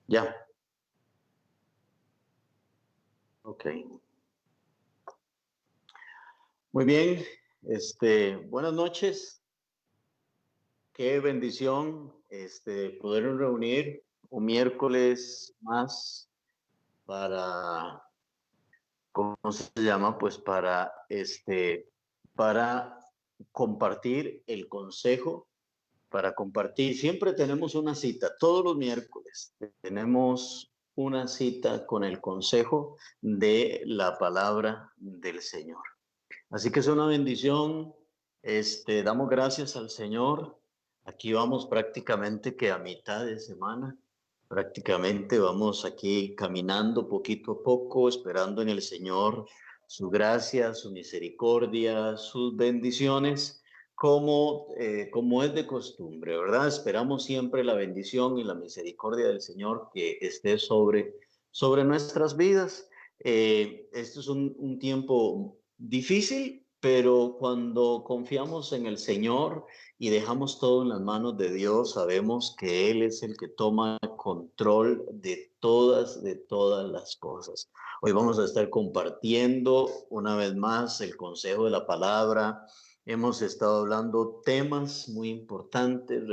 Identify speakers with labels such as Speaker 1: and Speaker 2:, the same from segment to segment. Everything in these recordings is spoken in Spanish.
Speaker 1: Ya, ok. Muy bien. Buenas noches. Qué bendición, poder reunir un miércoles más para, ¿cómo se llama? Pues para compartir el consejo, para compartir. Siempre tenemos una cita, todos los miércoles tenemos una cita con el consejo de la palabra del Señor. Así que es una bendición. Damos gracias al Señor. Aquí vamos prácticamente que a mitad de semana. Prácticamente vamos aquí caminando poquito a poco, esperando en el Señor su gracia, su misericordia, sus bendiciones, como es de costumbre, ¿verdad? Esperamos siempre la bendición y la misericordia del Señor que esté sobre nuestras vidas. Este es un tiempo difícil, pero cuando confiamos en el Señor y dejamos todo en las manos de Dios, sabemos que Él es el que toma control de todas las cosas. Hoy vamos a estar compartiendo una vez más el consejo de la palabra. Hemos estado hablando temas muy importantes,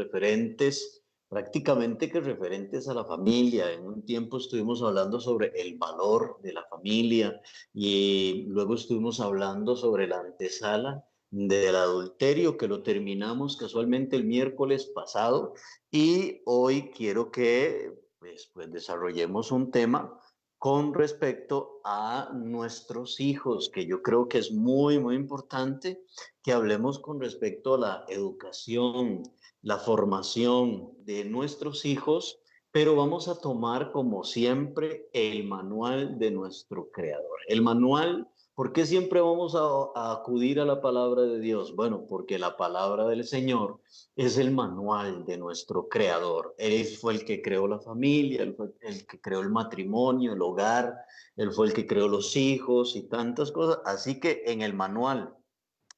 Speaker 1: prácticamente que referentes a la familia. En un tiempo estuvimos hablando sobre el valor de la familia y luego estuvimos hablando sobre la antesala del adulterio, que lo terminamos casualmente el miércoles pasado, y hoy quiero que pues desarrollemos un tema con respecto a nuestros hijos, que yo creo que es muy, muy importante que hablemos con respecto a la educación, la formación de nuestros hijos, pero vamos a tomar como siempre el manual de nuestro creador. El manual, ¿por qué siempre vamos a acudir a la palabra de Dios? Bueno, porque la palabra del Señor es el manual de nuestro creador. Él fue el que creó la familia, él fue el que creó el matrimonio, el hogar, él fue el que creó los hijos y tantas cosas. Así que en el manual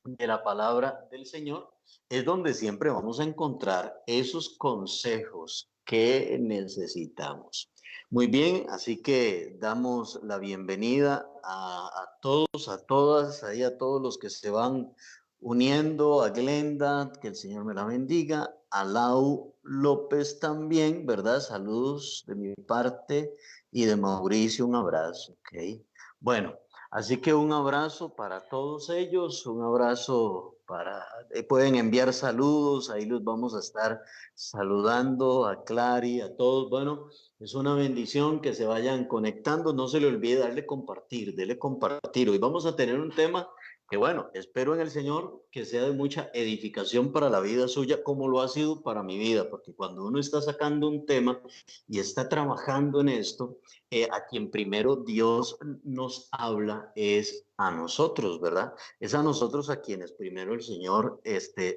Speaker 1: de la palabra del Señor es donde siempre vamos a encontrar esos consejos que necesitamos. Muy bien, así que damos la bienvenida a todos, a todas, ahí a todos los que se van uniendo, a Glenda, que el Señor me la bendiga, a Lau López también, ¿verdad? Saludos de mi parte y de Mauricio, un abrazo, ¿ok? Bueno, así que un abrazo para todos ellos, un abrazo pueden enviar saludos, ahí los vamos a estar saludando a Clary, a todos. Bueno, es una bendición que se vayan conectando, no se le olvide darle compartir, dele compartir. Hoy vamos a tener un tema que bueno, espero en el Señor que sea de mucha edificación para la vida suya, como lo ha sido para mi vida, porque cuando uno está sacando un tema y está trabajando en esto, a quien primero Dios nos habla es a nosotros, ¿verdad? Es a nosotros a quienes primero el Señor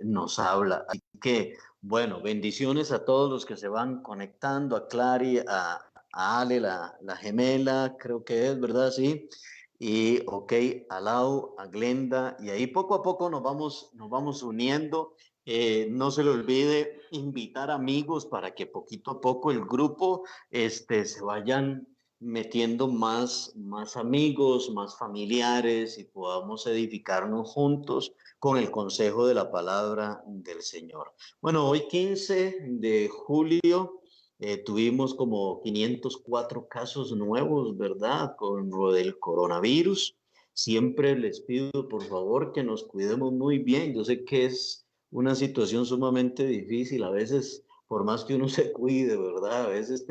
Speaker 1: nos habla. Así que, bueno, bendiciones a todos los que se van conectando, a Clary, a Ale, la gemela, creo que es, ¿verdad? Sí. Y, ok, a Lau, a Glenda, y ahí poco a poco nos vamos uniendo. No se le olvide invitar amigos para que poquito a poco el grupo se vayan metiendo más amigos, más familiares y podamos edificarnos juntos con el consejo de la palabra del Señor. Bueno, hoy 15 de julio tuvimos como 504 casos nuevos, ¿verdad? Con lo del coronavirus. Siempre les pido, por favor, que nos cuidemos muy bien. Yo sé que es una situación sumamente difícil, a veces por más que uno se cuide, ¿verdad? A veces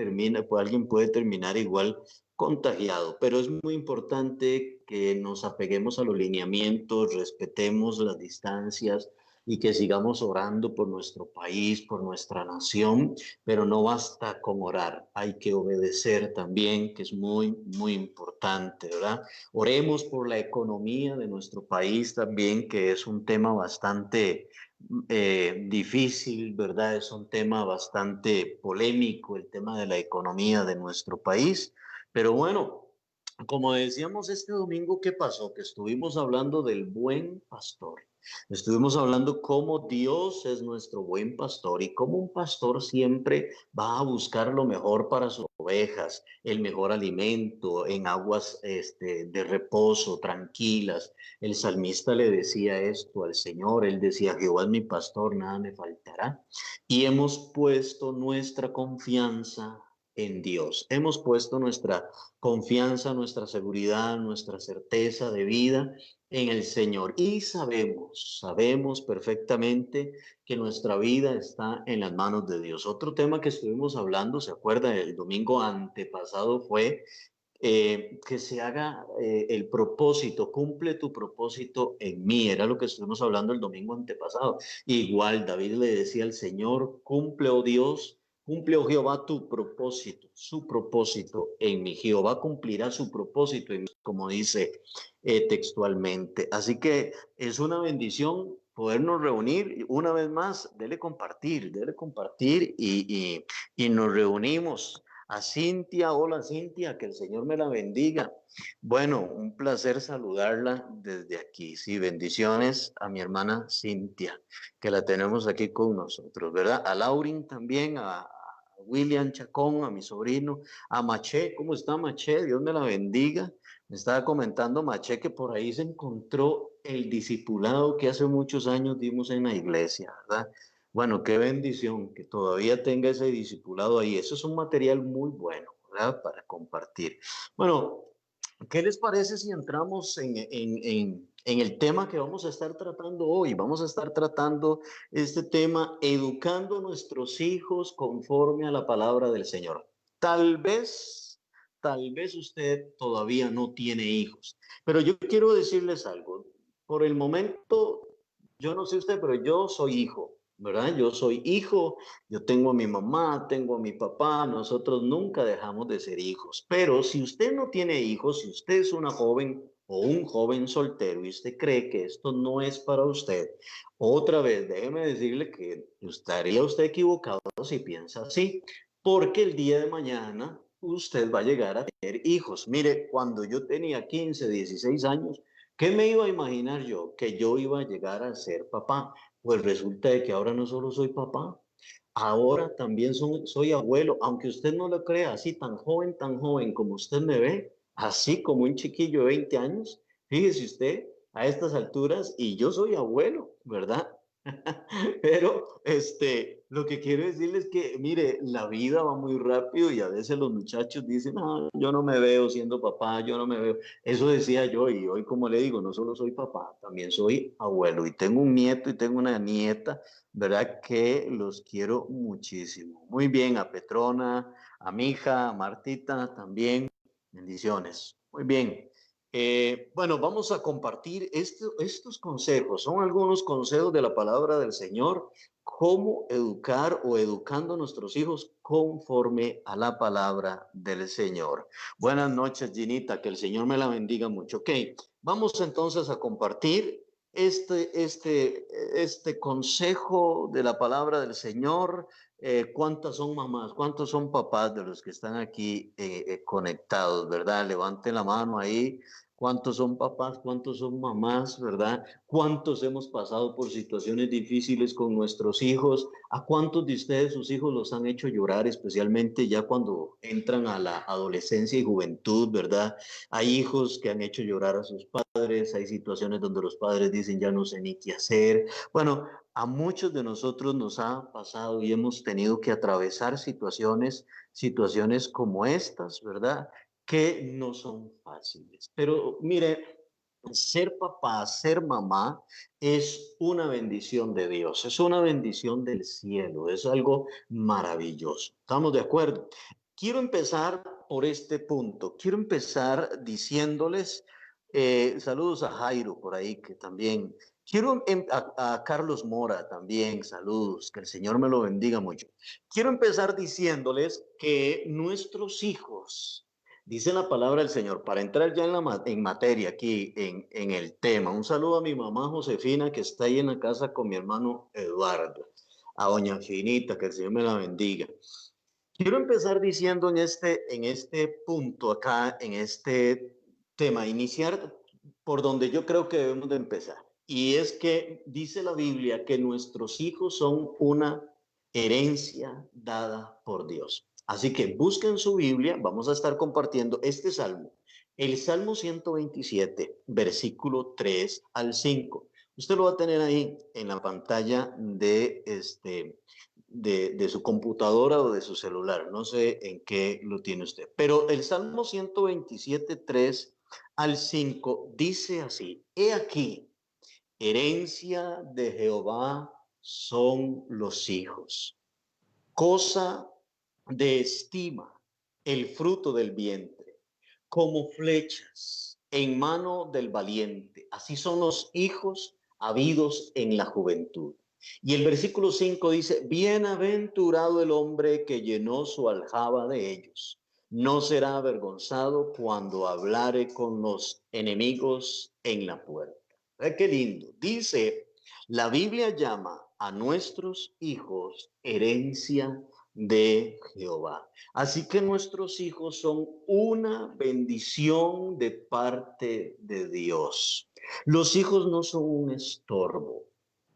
Speaker 1: alguien puede terminar igual contagiado, pero es muy importante que nos apeguemos a los lineamientos, respetemos las distancias y que sigamos orando por nuestro país, por nuestra nación, pero no basta con orar, hay que obedecer también, que es muy, muy importante, ¿verdad? Oremos por la economía de nuestro país también, que es un tema bastante difícil, ¿verdad? Es un tema bastante polémico, el tema de la economía de nuestro país. Pero bueno, como decíamos este domingo, ¿qué pasó? Que estuvimos hablando del buen pastor. Estuvimos hablando cómo Dios es nuestro buen pastor y cómo un pastor siempre va a buscar lo mejor para sus ovejas, el mejor alimento en aguas de reposo, tranquilas. El salmista le decía esto al Señor, él decía, Jehová es mi pastor, nada me faltará. Y hemos puesto nuestra confianza en Dios. Hemos puesto nuestra confianza, nuestra seguridad, nuestra certeza de vida en el Señor. Y sabemos perfectamente que nuestra vida está en las manos de Dios. Otro tema que estuvimos hablando, ¿se acuerda? El domingo antepasado fue que se haga el propósito, cumple tu propósito en mí, era lo que estuvimos hablando el domingo antepasado. Igual David le decía al Señor, cumple, oh Dios, cumple, oh Jehová, tu propósito, su propósito en mí. Jehová cumplirá su propósito en mí, como dice textualmente. Así que es una bendición podernos reunir una vez más, dele compartir y nos reunimos a Cintia. Hola Cintia, que el Señor me la bendiga. Bueno, un placer saludarla desde aquí. Sí, bendiciones a mi hermana Cintia, que la tenemos aquí con nosotros, ¿verdad? A Laurin también, a William Chacón, a mi sobrino, a Maché. ¿Cómo está Maché? Dios me la bendiga. Me estaba comentando Maché que por ahí se encontró el discipulado que hace muchos años dimos en la iglesia, ¿verdad? Bueno, qué bendición que todavía tenga ese discipulado ahí. Eso es un material muy bueno, ¿verdad? Para compartir. Bueno, ¿qué les parece si entramos en el tema que vamos a estar tratando hoy? Vamos a estar tratando este tema, educando a nuestros hijos conforme a la palabra del Señor. Tal vez usted todavía no tiene hijos, pero yo quiero decirles algo. Por el momento, yo no sé usted, pero yo soy hijo. ¿Verdad? Yo soy hijo, yo tengo a mi mamá, tengo a mi papá, nosotros nunca dejamos de ser hijos. Pero si usted no tiene hijos, si usted es una joven o un joven soltero y usted cree que esto no es para usted, otra vez déjeme decirle que estaría usted equivocado si piensa así, porque el día de mañana usted va a llegar a tener hijos. Mire, cuando yo tenía 15, 16 años, ¿qué me iba a imaginar yo? Que yo iba a llegar a ser papá. Pues resulta de que ahora no solo soy papá, ahora también soy abuelo, aunque usted no lo crea, así tan joven como usted me ve, así como un chiquillo de 20 años, fíjese usted a estas alturas y yo soy abuelo, ¿verdad? Pero lo que quiero decirles es que, mire, la vida va muy rápido y a veces los muchachos dicen, no, yo no me veo siendo papá, yo no me veo. Eso decía yo y hoy, como le digo, no solo soy papá, también soy abuelo y tengo un nieto y tengo una nieta, ¿verdad? Que los quiero muchísimo. Muy bien, a Petrona, a mi hija, a Martita también. Bendiciones. Muy bien. Bueno, vamos a compartir estos consejos. Son algunos consejos de la palabra del Señor, cómo educar o educando a nuestros hijos conforme a la palabra del Señor. Buenas noches, Ginita, que el Señor me la bendiga mucho. Ok, vamos entonces a compartir este consejo de la palabra del Señor. ¿Cuántas son mamás? ¿Cuántos son papás de los que están aquí conectados, verdad? Levanten la mano ahí. ¿Cuántos son papás? ¿Cuántos son mamás? ¿Verdad? ¿Cuántos hemos pasado por situaciones difíciles con nuestros hijos? ¿A cuántos de ustedes sus hijos los han hecho llorar, especialmente ya cuando entran a la adolescencia y juventud, ¿verdad? Hay hijos que han hecho llorar a sus padres, hay situaciones donde los padres dicen ya no sé ni qué hacer. Bueno, a muchos de nosotros nos ha pasado y hemos tenido que atravesar situaciones como estas, ¿verdad? Que no son fáciles. Pero mire, ser papá, ser mamá es una bendición de Dios, es una bendición del cielo, es algo maravilloso. ¿Estamos de acuerdo? Quiero empezar por este punto. Quiero empezar diciéndoles, saludos a Jairo por ahí, que también, a Carlos Mora también, saludos, que el Señor me lo bendiga mucho. Quiero empezar diciéndoles que nuestros hijos, dice la palabra del Señor, para entrar ya en materia aquí, en el tema. Un saludo a mi mamá Josefina, que está ahí en la casa con mi hermano Eduardo. A doña Finita, que el Señor me la bendiga. Quiero empezar diciendo en este punto acá, en este tema, iniciar por donde yo creo que debemos de empezar. y es que dice la Biblia que nuestros hijos son una herencia dada por Dios. Así que busquen su Biblia, vamos a estar compartiendo este salmo, el Salmo 127, versículo 3 al 5. Usted lo va a tener ahí en la pantalla de su computadora o de su celular. No sé en qué lo tiene usted. Pero el Salmo 127, 3 al 5 dice así: He aquí, herencia de Jehová son los hijos, cosa de estima el fruto del vientre, como flechas en mano del valiente. Así son los hijos habidos en la juventud. Y el versículo 5 dice: Bienaventurado el hombre que llenó su aljaba de ellos. No será avergonzado cuando hablare con los enemigos en la puerta. Qué lindo. Dice, la Biblia llama a nuestros hijos herencia de Jehová. Así que nuestros hijos son una bendición de parte de Dios. Los hijos no son un estorbo.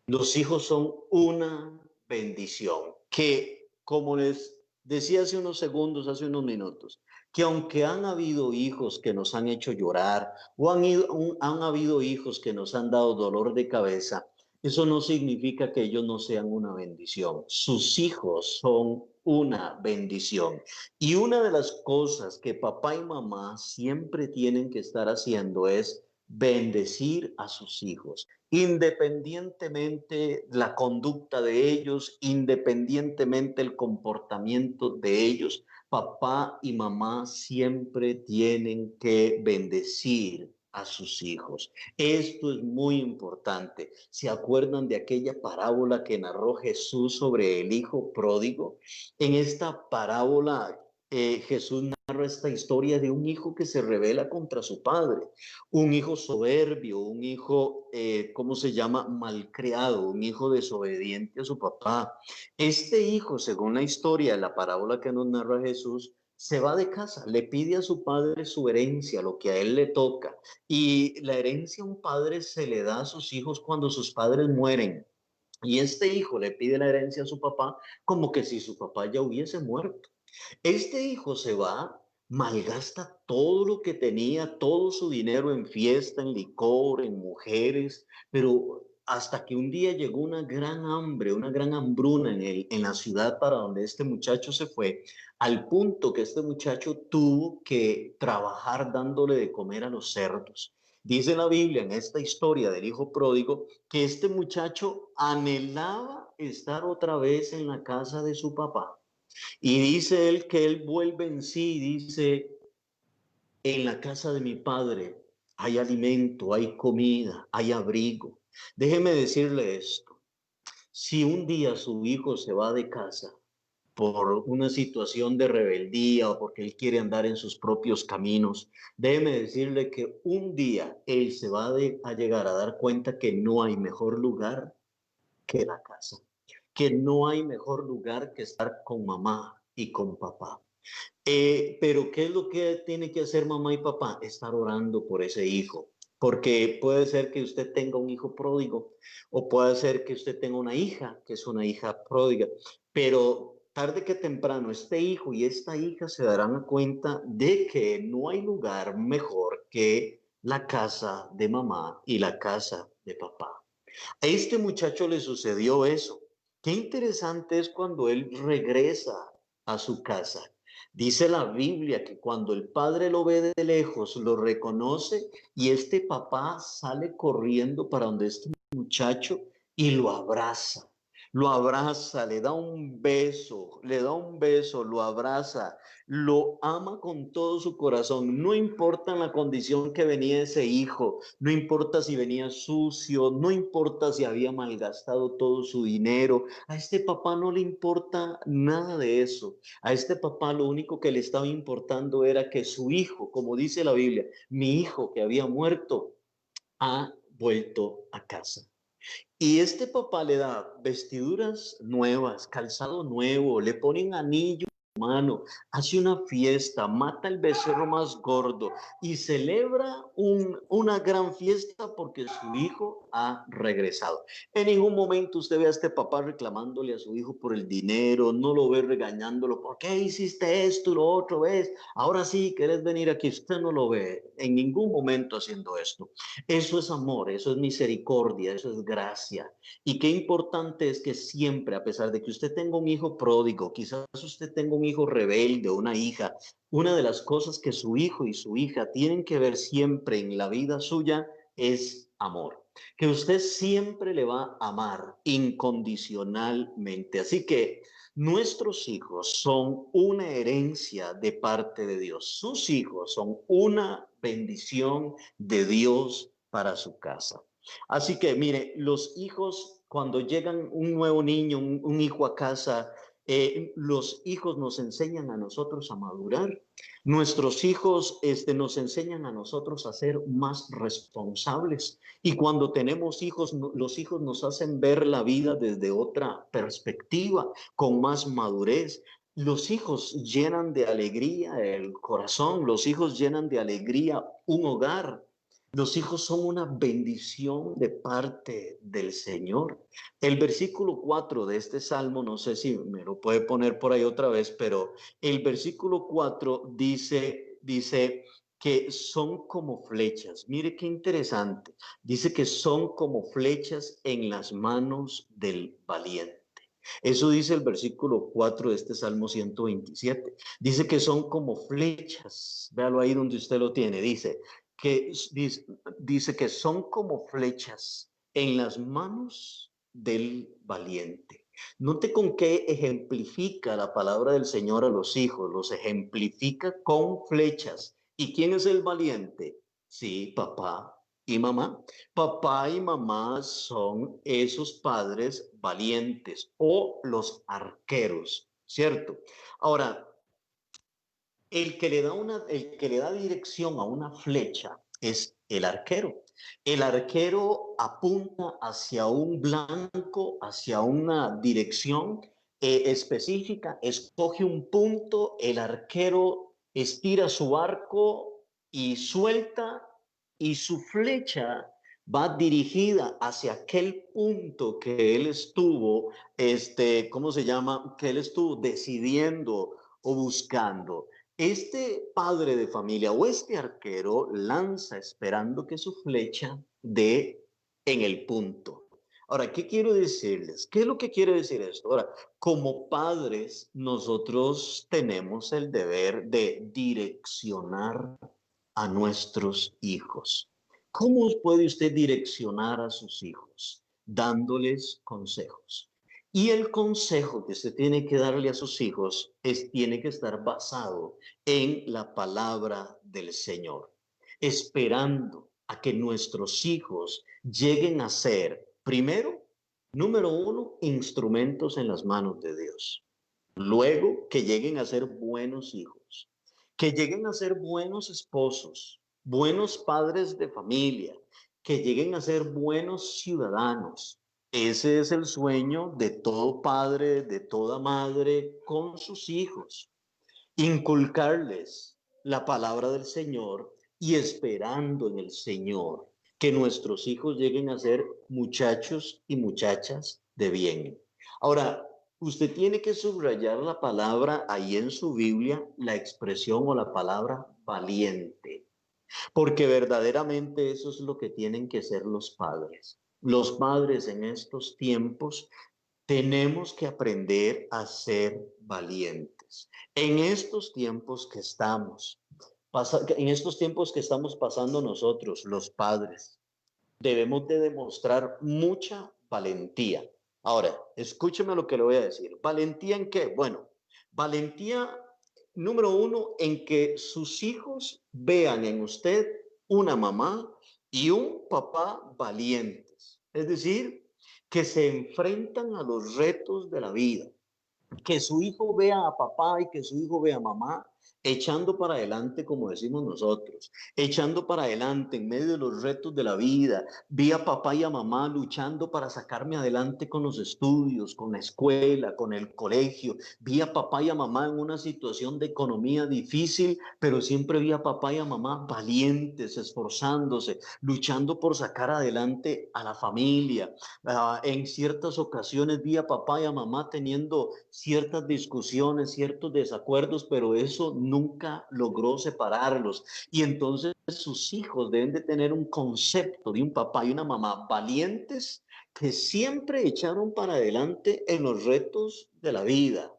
Speaker 1: Los hijos son una bendición que, como les decía hace unos segundos, hace unos minutos, que aunque han habido hijos que nos han hecho llorar o han habido hijos que nos han dado dolor de cabeza, eso no significa que ellos no sean una bendición. Sus hijos son una bendición. Y una de las cosas que papá y mamá siempre tienen que estar haciendo es bendecir a sus hijos, independientemente la conducta de ellos, independientemente el comportamiento de ellos. Papá y mamá siempre tienen que bendecir a sus hijos. Esto es muy importante. ¿Se acuerdan de aquella parábola que narró Jesús sobre el hijo pródigo? En esta parábola, Jesús narra esta historia de un hijo que se rebela contra su padre, un hijo soberbio, un hijo, ¿cómo se llama? Malcriado, un hijo desobediente a su papá. Este hijo, según la historia de la parábola que nos narra Jesús, se va de casa, le pide a su padre su herencia, lo que a él le toca. Y la herencia a un padre se le da a sus hijos cuando sus padres mueren. Y este hijo le pide la herencia a su papá como que si su papá ya hubiese muerto. Este hijo se va, malgasta todo lo que tenía, todo su dinero en fiesta, en licor, en mujeres, pero hasta que un día llegó una gran hambre, una gran hambruna en la ciudad para donde este muchacho se fue, al punto que este muchacho tuvo que trabajar dándole de comer a los cerdos. Dice la Biblia en esta historia del hijo pródigo que este muchacho anhelaba estar otra vez en la casa de su papá. Y dice él que él vuelve en sí, dice, en la casa de mi padre hay alimento, hay comida, hay abrigo. Déjeme decirle esto, si un día su hijo se va de casa por una situación de rebeldía o porque él quiere andar en sus propios caminos, déjeme decirle que un día él se va a llegar a dar cuenta que no hay mejor lugar que la casa, que no hay mejor lugar que estar con mamá y con papá. Pero ¿qué es lo que tiene que hacer mamá y papá? Estar orando por ese hijo. Porque puede ser que usted tenga un hijo pródigo o puede ser que usted tenga una hija que es una hija pródiga. Pero tarde que temprano este hijo y esta hija se darán cuenta de que no hay lugar mejor que la casa de mamá y la casa de papá. A este muchacho le sucedió eso. Qué interesante es cuando él regresa a su casa. Dice la Biblia que cuando el padre lo ve de lejos, lo reconoce y este papá sale corriendo para donde este muchacho y lo abraza, le da un beso, lo abraza, lo ama con todo su corazón. No importa la condición que venía ese hijo, no importa si venía sucio, no importa si había malgastado todo su dinero. A este papá no le importa nada de eso. A este papá lo único que le estaba importando era que su hijo, como dice la Biblia, mi hijo que había muerto, ha vuelto a casa. Y este papá le da vestiduras nuevas, calzado nuevo, le ponen anillo hermano, hace una fiesta, mata el becerro más gordo y celebra una gran fiesta porque su hijo ha regresado. En ningún momento usted ve a este papá reclamándole a su hijo por el dinero, no lo ve regañándolo, ¿por qué hiciste esto y lo otro? ¿Ves? Ahora sí, ¿querés venir aquí? Usted no lo ve en ningún momento haciendo esto. Eso es amor, eso es misericordia, eso es gracia. Y qué importante es que siempre, a pesar de que usted tenga un hijo pródigo, quizás usted tenga un hijo rebelde o una hija, una de las cosas que su hijo y su hija tienen que ver siempre en la vida suya es amor. Que usted siempre le va a amar incondicionalmente. Así que nuestros hijos son una herencia de parte de Dios. Sus hijos son una bendición de Dios para su casa. Así que mire, los hijos, cuando llegan un nuevo niño, un hijo a casa, los hijos nos enseñan a nosotros a madurar. Nuestros hijos nos enseñan a nosotros a ser más responsables. Y cuando tenemos hijos, los hijos nos hacen ver la vida desde otra perspectiva, con más madurez. Los hijos llenan de alegría el corazón, los hijos llenan de alegría un hogar. Los hijos son una bendición de parte del Señor. El versículo 4 de este salmo, no sé si me lo puede poner por ahí otra vez, pero el versículo 4 dice que son como flechas. Mire qué interesante. Dice que son como flechas en las manos del valiente. Eso dice el versículo 4 de este Salmo 127. Dice que son como flechas. Véalo ahí donde usted lo tiene. Dice que son como flechas en las manos del valiente. Note con qué ejemplifica la palabra del Señor a los hijos. Los ejemplifica con flechas. ¿Y quién es el valiente? Sí, papá y mamá. Papá y mamá son esos padres valientes o los arqueros, ¿cierto? Ahora, el que le da dirección a una flecha es el arquero. El arquero apunta hacia un blanco, hacia una dirección específica, escoge un punto, el arquero estira su arco y suelta y su flecha va dirigida hacia aquel punto que él estuvo, ¿cómo se llama? Que él estuvo decidiendo o buscando. Este padre de familia o este arquero lanza esperando que su flecha dé en el punto. Ahora, ¿qué quiero decirles? ¿Qué es lo que quiere decir esto? Ahora, como padres, nosotros tenemos el deber de direccionar a nuestros hijos. ¿Cómo puede usted direccionar a sus hijos? Dándoles consejos. Y el consejo que usted tiene que darle a sus hijos tiene que estar basado en la palabra del Señor, esperando a que nuestros hijos lleguen a ser, primero, número uno, instrumentos en las manos de Dios. Luego, que lleguen a ser buenos hijos, que lleguen a ser buenos esposos, buenos padres de familia, que lleguen a ser buenos ciudadanos. Ese es el sueño de todo padre, de toda madre con sus hijos. Inculcarles la palabra del Señor y esperando en el Señor que nuestros hijos lleguen a ser muchachos y muchachas de bien. Ahora, usted tiene que subrayar la palabra ahí en su Biblia, la expresión o la palabra valiente, porque verdaderamente eso es lo que tienen que ser los padres. Los padres en estos tiempos tenemos que aprender a ser valientes. En estos tiempos que en estos tiempos que estamos pasando nosotros, los padres, debemos de demostrar mucha valentía. Ahora, escúcheme lo que le voy a decir. ¿Valentía en qué? Bueno, valentía número uno, en que sus hijos vean en usted una mamá y un papá valientes. Es decir, que se enfrentan a los retos de la vida, que su hijo vea a papá y que su hijo vea a mamá echando para adelante, como decimos nosotros, echando para adelante en medio de los retos de la vida. Vi a papá y a mamá luchando para sacarme adelante con los estudios, con la escuela, con el colegio. Vi a papá y a mamá en una situación de economía difícil, pero siempre vi a papá y a mamá valientes, esforzándose, luchando por sacar adelante a la familia. En ciertas ocasiones vi a papá y a mamá teniendo ciertas discusiones, ciertos desacuerdos, pero eso nunca logró separarlos. Y entonces sus hijos deben de tener un concepto de un papá y una mamá valientes que siempre echaron para adelante en los retos de la vida.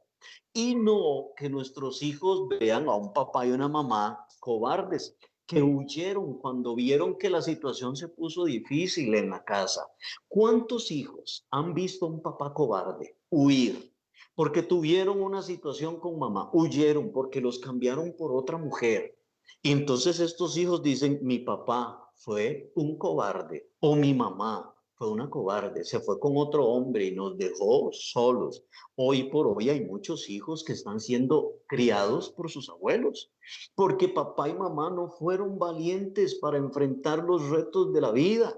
Speaker 1: Y no que nuestros hijos vean a un papá y una mamá cobardes, que huyeron cuando vieron que la situación se puso difícil en la casa. ¿Cuántos hijos han visto a un papá cobarde huir? Porque tuvieron una situación con mamá, huyeron porque los cambiaron por otra mujer. Y entonces estos hijos dicen, mi papá fue un cobarde o mi mamá fue una cobarde, se fue con otro hombre y nos dejó solos. Hoy por hoy hay muchos hijos que están siendo criados por sus abuelos, porque papá y mamá no fueron valientes para enfrentar los retos de la vida.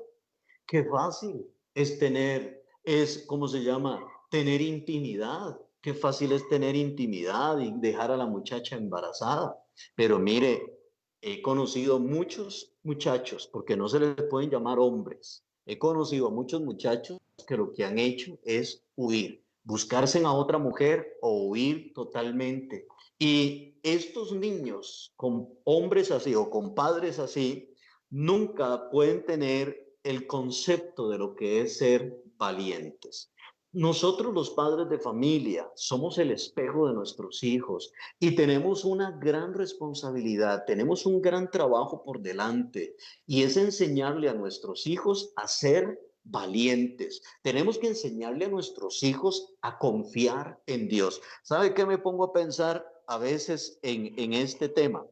Speaker 1: Qué fácil es ¿cómo se llama? Tener intimidad. Qué fácil es tener intimidad y dejar a la muchacha embarazada. Pero mire, he conocido muchos muchachos, porque no se les pueden llamar hombres. He conocido a muchos muchachos que lo que han hecho es huir, buscarse a otra mujer o huir totalmente. Y estos niños con hombres así o con padres así, nunca pueden tener el concepto de lo que es ser valientes. Nosotros los padres de familia somos el espejo de nuestros hijos y tenemos una gran responsabilidad, tenemos un gran trabajo por delante y es enseñarle a nuestros hijos a ser valientes. Tenemos que enseñarle a nuestros hijos a confiar en Dios. ¿Sabe qué me pongo a pensar a veces en este tema?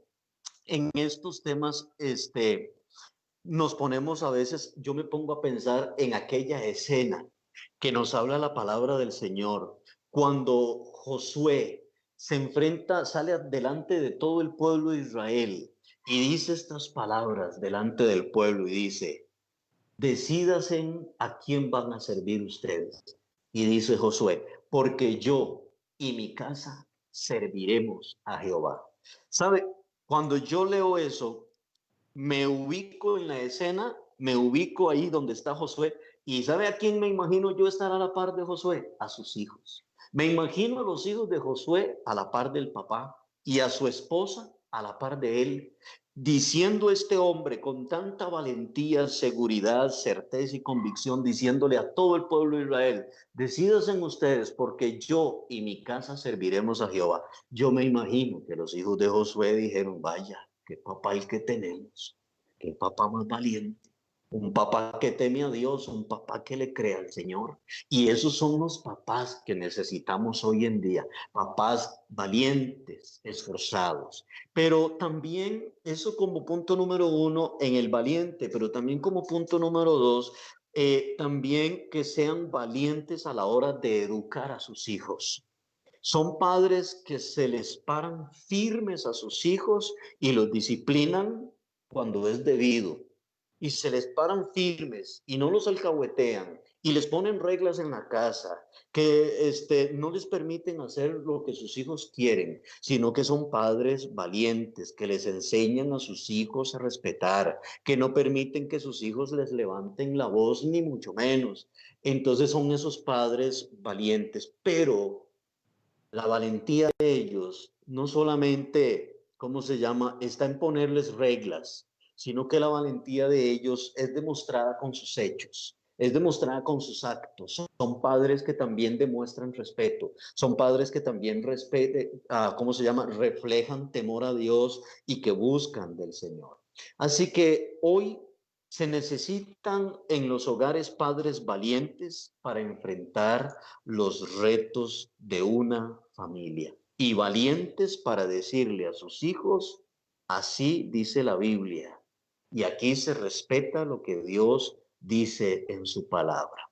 Speaker 1: En estos temas, nos ponemos a veces, yo me pongo a pensar en aquella escena que nos habla la palabra del Señor, cuando Josué se enfrenta, sale delante de todo el pueblo de Israel y dice estas palabras delante del pueblo y dice, decídanse a quién van a servir ustedes. Y dice Josué, porque yo y mi casa serviremos a Jehová. ¿Sabe? Cuando yo leo eso, me ubico en la escena, me ubico ahí donde está Josué y ¿sabe a quién me imagino yo estar a la par de Josué? A sus hijos. Me imagino a los hijos de Josué a la par del papá y a su esposa a la par de él, diciendo este hombre con tanta valentía, seguridad, certeza y convicción, diciéndole a todo el pueblo de Israel, decídanse ustedes porque yo y mi casa serviremos a Jehová. Yo me imagino que los hijos de Josué dijeron, vaya, qué papá el que tenemos, qué papá más valiente, un papá que teme a Dios, un papá que le crea al Señor. Y esos son los papás que necesitamos hoy en día, papás valientes, esforzados. Pero también eso como punto número uno en el valiente, pero también como punto número dos, también que sean valientes a la hora de educar a sus hijos. Son padres que se les paran firmes a sus hijos y los disciplinan cuando es debido. Y se les paran firmes y no los alcahuetean y les ponen reglas en la casa que no les permiten hacer lo que sus hijos quieren, sino que son padres valientes que les enseñan a sus hijos a respetar, que no permiten que sus hijos les levanten la voz ni mucho menos. Entonces son esos padres valientes, pero la valentía de ellos no solamente, ¿cómo se llama?, está en ponerles reglas, sino que la valentía de ellos es demostrada con sus hechos, es demostrada con sus actos. Son padres que también demuestran respeto, son padres que también ¿cómo se llama?, reflejan temor a Dios y que buscan del Señor. Así que hoy se necesitan en los hogares padres valientes para enfrentar los retos de una familia y valientes para decirle a sus hijos, así dice la Biblia, y aquí se respeta lo que Dios dice en su palabra.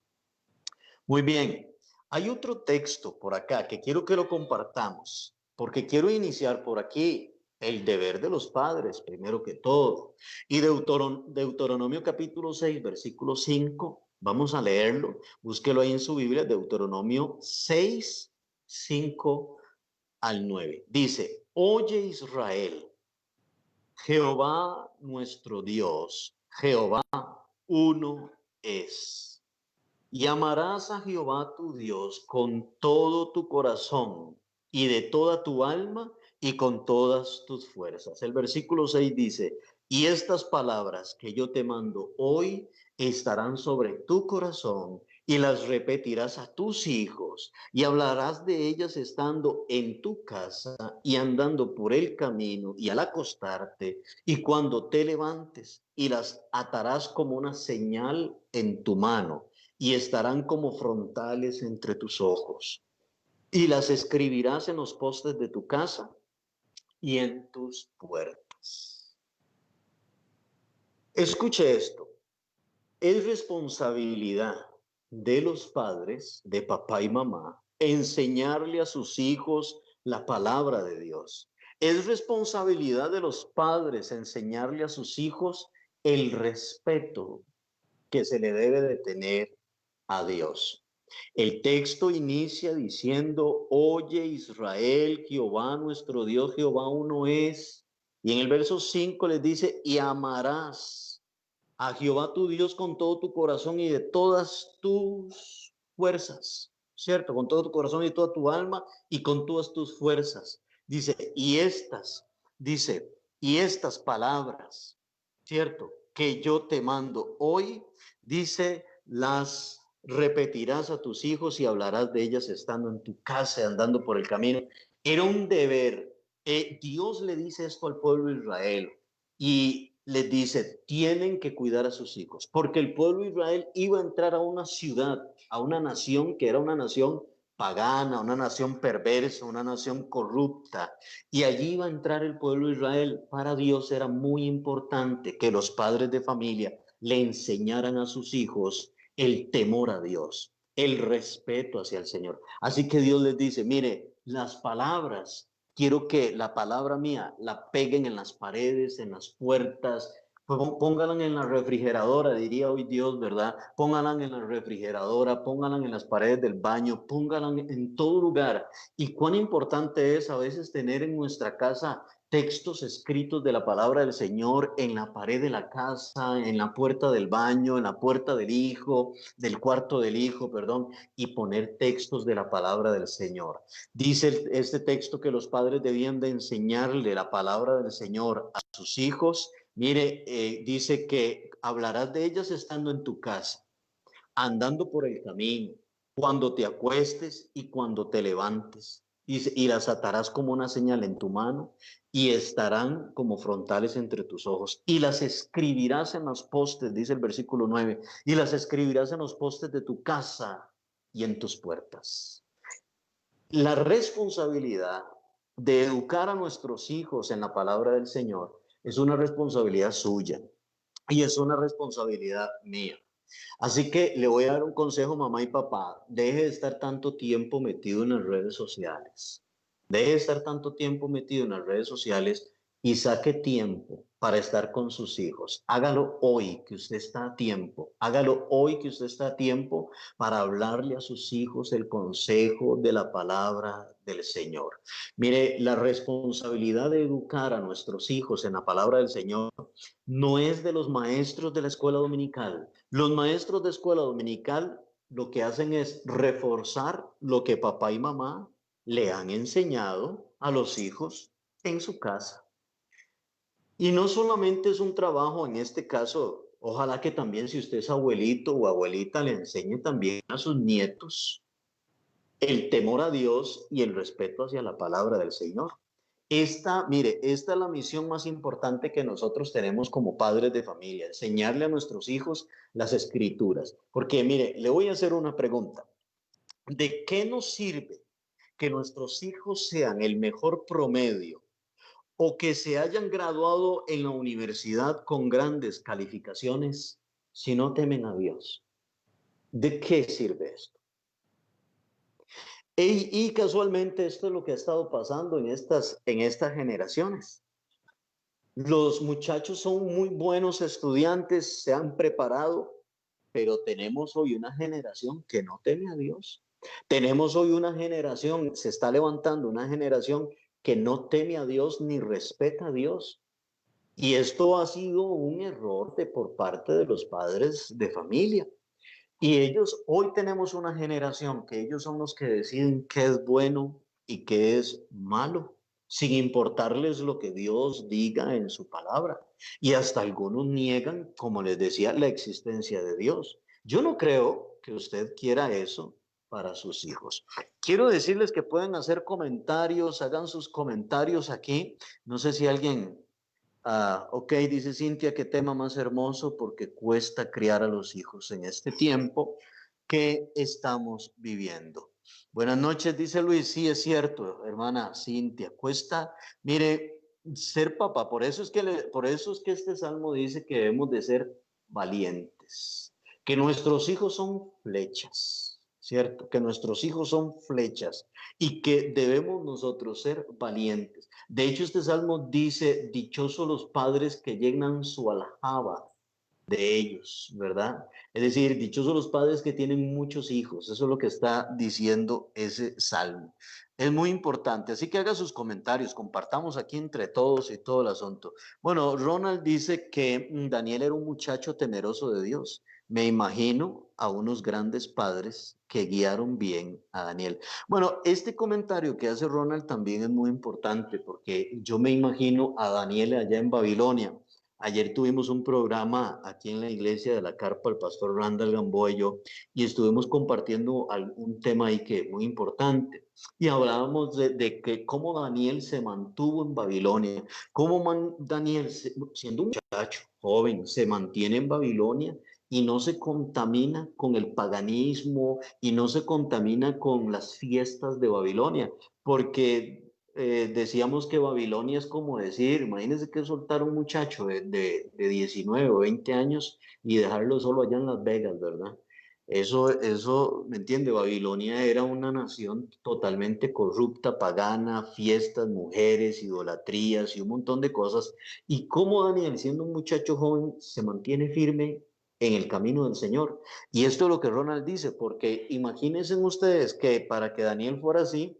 Speaker 1: Muy bien, hay otro texto por acá que quiero que lo compartamos. porque quiero iniciar por aquí. El deber de los padres, primero que todo. Y Deuteronomio capítulo 6, versículo 5, vamos a leerlo. Búsquelo ahí en su Biblia, Deuteronomio 6, 5 al 9. Dice, oye Israel, Jehová nuestro Dios, Jehová uno es. Y amarás a Jehová tu Dios con todo tu corazón y de toda tu alma y con todas tus fuerzas. El versículo 6 dice, y estas palabras que yo te mando hoy estarán sobre tu corazón y las repetirás a tus hijos y hablarás de ellas estando en tu casa y andando por el camino y al acostarte y cuando te levantes y las atarás como una señal en tu mano y estarán como frontales entre tus ojos. Y las escribirás en los postes de tu casa y en tus puertas. Escuche esto. Es responsabilidad de los padres, de papá y mamá, enseñarle a sus hijos la palabra de Dios. Es responsabilidad de los padres enseñarle a sus hijos el respeto que se le debe de tener a Dios. El texto inicia diciendo, oye Israel, Jehová nuestro Dios, Jehová uno es. Y en el verso 5 les dice, y amarás a Jehová tu Dios con todo tu corazón y de todas tus fuerzas, ¿cierto? Con todo tu corazón y toda tu alma y con todas tus fuerzas. Dice, y estas palabras, ¿cierto? Que yo te mando hoy, dice, las repetirás a tus hijos y hablarás de ellas estando en tu casa, andando por el camino. Era un deber. Dios le dice esto al pueblo de Israel y les dice, tienen que cuidar a sus hijos, porque el pueblo de Israel iba a entrar a una ciudad, a una nación que era una nación pagana, una nación perversa, una nación corrupta, y allí iba a entrar el pueblo de Israel. Para Dios era muy importante que los padres de familia le enseñaran a sus hijos el temor a Dios, el respeto hacia el Señor. Así que Dios les dice, mire, las palabras, quiero que la palabra mía la peguen en las paredes, en las puertas, pónganla en la refrigeradora, diría hoy Dios, ¿verdad? Pónganla en la refrigeradora, pónganla en las paredes del baño, pónganla en todo lugar. Y cuán importante es a veces tener en nuestra casa textos escritos de la palabra del Señor en la pared de la casa, en la puerta del baño, en la puerta del hijo, del cuarto del hijo, perdón, y poner textos de la palabra del Señor. Dice este texto que los padres debían de enseñarle la palabra del Señor a sus hijos. Mire, dice que hablarás de ellas estando en tu casa, andando por el camino, cuando te acuestes y cuando te levantes. Dice, y las atarás como una señal en tu mano y estarán como frontales entre tus ojos. Y las escribirás en los postes, dice el versículo 9, y las escribirás en los postes de tu casa y en tus puertas. La responsabilidad de educar a nuestros hijos en la palabra del Señor es una responsabilidad suya y es una responsabilidad mía. Así que le voy a dar un consejo, mamá y papá: deje de estar tanto tiempo metido en las redes sociales. Deje de estar tanto tiempo metido en las redes sociales y saque tiempo para estar con sus hijos. Hágalo hoy que usted está a tiempo. Hágalo hoy que usted está a tiempo para hablarle a sus hijos el consejo de la palabra del Señor. Mire, la responsabilidad de educar a nuestros hijos en la palabra del Señor no es de los maestros de la escuela dominical. Los maestros de escuela dominical lo que hacen es reforzar lo que papá y mamá le han enseñado a los hijos en su casa. Y no solamente es un trabajo, en este caso, ojalá que también, si usted es abuelito o abuelita, le enseñe también a sus nietos el temor a Dios y el respeto hacia la palabra del Señor. Mire, esta es la misión más importante que nosotros tenemos como padres de familia: enseñarle a nuestros hijos las escrituras. Porque, mire, le voy a hacer una pregunta. ¿De qué nos sirve que nuestros hijos sean el mejor promedio o que se hayan graduado en la universidad con grandes calificaciones si no temen a Dios? ¿De qué sirve esto? Y casualmente esto es lo que ha estado pasando en estas generaciones. Los muchachos son muy buenos estudiantes, se han preparado, pero tenemos hoy una generación que no teme a Dios. Tenemos hoy una generación, se está levantando una generación que no teme a Dios ni respeta a Dios. Y esto ha sido un error por parte de los padres de familia. Y hoy tenemos una generación que ellos son los que deciden qué es bueno y qué es malo, sin importarles lo que Dios diga en su palabra. Y hasta algunos niegan, como les decía, la existencia de Dios. Yo no creo que usted quiera eso para sus hijos. Quiero decirles que pueden hacer comentarios, hagan sus comentarios aquí. No sé si alguien ok, dice Cintia, qué tema más hermoso porque cuesta criar a los hijos en este tiempo que estamos viviendo. Buenas noches, dice Luis. Sí, es cierto, hermana Cintia, cuesta, mire, ser papá. Por eso es que este salmo dice que debemos de ser valientes, que nuestros hijos son flechas, ¿cierto? Que nuestros hijos son flechas y que debemos nosotros ser valientes. De hecho, este salmo dice, dichosos los padres que llenan su aljaba de ellos, ¿verdad? Es decir, dichosos los padres que tienen muchos hijos. Eso es lo que está diciendo ese salmo. Es muy importante, así que haga sus comentarios, compartamos aquí entre todos y todo el asunto. Bueno, Ronald dice que Daniel era un muchacho temeroso de Dios. Me imagino a unos grandes padres que guiaron bien a Daniel. Bueno, este comentario que hace Ronald también es muy importante porque yo me imagino a Daniel allá en Babilonia. Ayer tuvimos un programa aquí en la iglesia de la Carpa, el pastor Randall Gamboa y yo, y estuvimos compartiendo un tema ahí que es muy importante. Y hablábamos de que cómo Daniel se mantuvo en Babilonia, cómo Daniel, siendo un muchacho joven, se mantiene en Babilonia y no se contamina con el paganismo y no se contamina con las fiestas de Babilonia, porque decíamos que Babilonia es como decir, imagínense que soltar a un muchacho de 19 o 20 años y dejarlo solo allá en Las Vegas, ¿verdad? ¿Me entiende? Babilonia era una nación totalmente corrupta, pagana, fiestas, mujeres, idolatrías y un montón de cosas. Y cómo Daniel, siendo un muchacho joven, se mantiene firme en el camino del Señor. Y esto es lo que Ronald dice, porque imagínense ustedes que para que Daniel fuera así,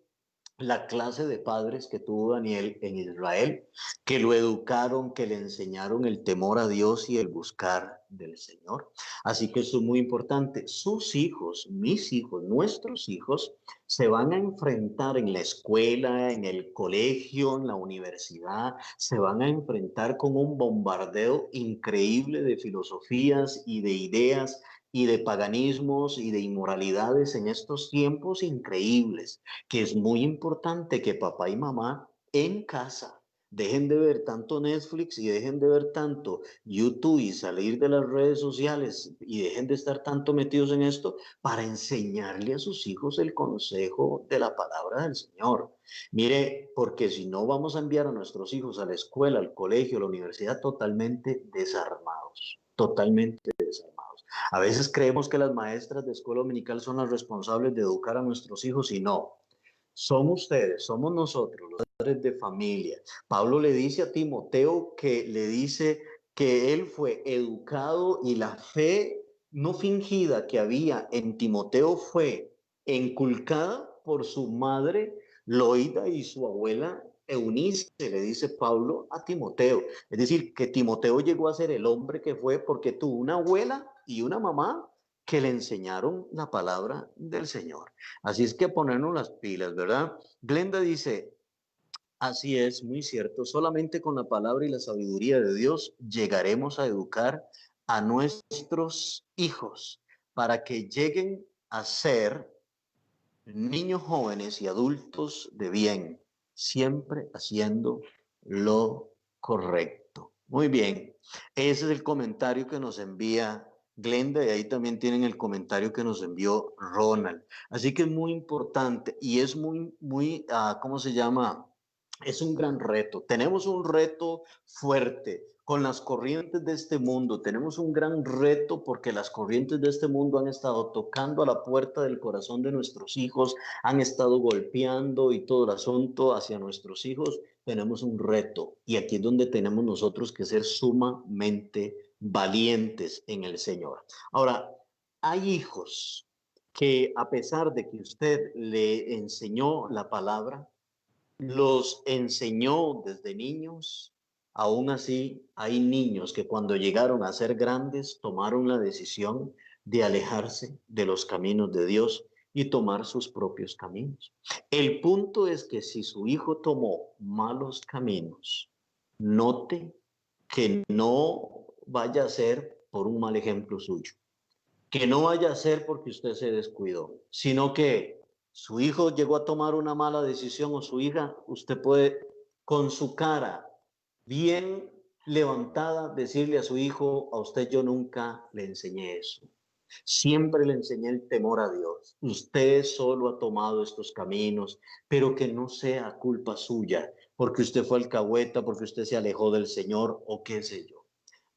Speaker 1: la clase de padres que tuvo Daniel en Israel, que lo educaron, que le enseñaron el temor a Dios y el buscar del Señor. Así que eso es muy importante. Sus hijos, mis hijos, nuestros hijos, se van a enfrentar en la escuela, en el colegio, en la universidad, se van a enfrentar con un bombardeo increíble de filosofías y de ideas y de paganismos y de inmoralidades en estos tiempos increíbles, que es muy importante que papá y mamá en casa dejen de ver tanto Netflix y dejen de ver tanto YouTube y salir de las redes sociales y dejen de estar tanto metidos en esto para enseñarle a sus hijos el consejo de la palabra del Señor. Mire, porque si no vamos a enviar a nuestros hijos a la escuela, al colegio, a la universidad totalmente desarmados, totalmente desarmados. A veces creemos que las maestras de escuela dominical son las responsables de educar a nuestros hijos y no. Son ustedes, somos nosotros, los padres de familia. Pablo le dice a Timoteo que le dice que él fue educado y la fe no fingida que había en Timoteo fue inculcada por su madre Loida y su abuela Eunice, le dice Pablo a Timoteo. Es decir, que Timoteo llegó a ser el hombre que fue porque tuvo una abuela y una mamá que le enseñaron la palabra del Señor. Así es que ponernos las pilas, ¿verdad? Glenda dice, así es, muy cierto, solamente con la palabra y la sabiduría de Dios llegaremos a educar a nuestros hijos para que lleguen a ser niños jóvenes y adultos de bien, siempre haciendo lo correcto. Muy bien, ese es el comentario que nos envía Glenda y ahí también tienen el comentario que nos envió Ronald. Así que es muy importante y es muy, ¿cómo se llama? Es un gran reto. Tenemos un reto fuerte con las corrientes de este mundo. Tenemos un gran reto porque las corrientes de este mundo han estado tocando a la puerta del corazón de nuestros hijos, han estado golpeando y todo el asunto hacia nuestros hijos. Tenemos un reto y aquí es donde tenemos nosotros que ser sumamente valientes en el Señor. Ahora, hay hijos que a pesar de que usted le enseñó la palabra, los enseñó desde niños. Aún así, hay niños que cuando llegaron a ser grandes tomaron la decisión de alejarse de los caminos de Dios y tomar sus propios caminos. El punto es que si su hijo tomó malos caminos, note que no vaya a ser por un mal ejemplo suyo, que no vaya a ser porque usted se descuidó, sino que su hijo llegó a tomar una mala decisión o su hija, usted puede con su cara bien levantada decirle a su hijo, a usted yo nunca le enseñé eso. Siempre le enseñé el temor a Dios. Usted solo ha tomado estos caminos, pero que no sea culpa suya, porque usted fue alcahueta, porque usted se alejó del Señor o qué sé yo.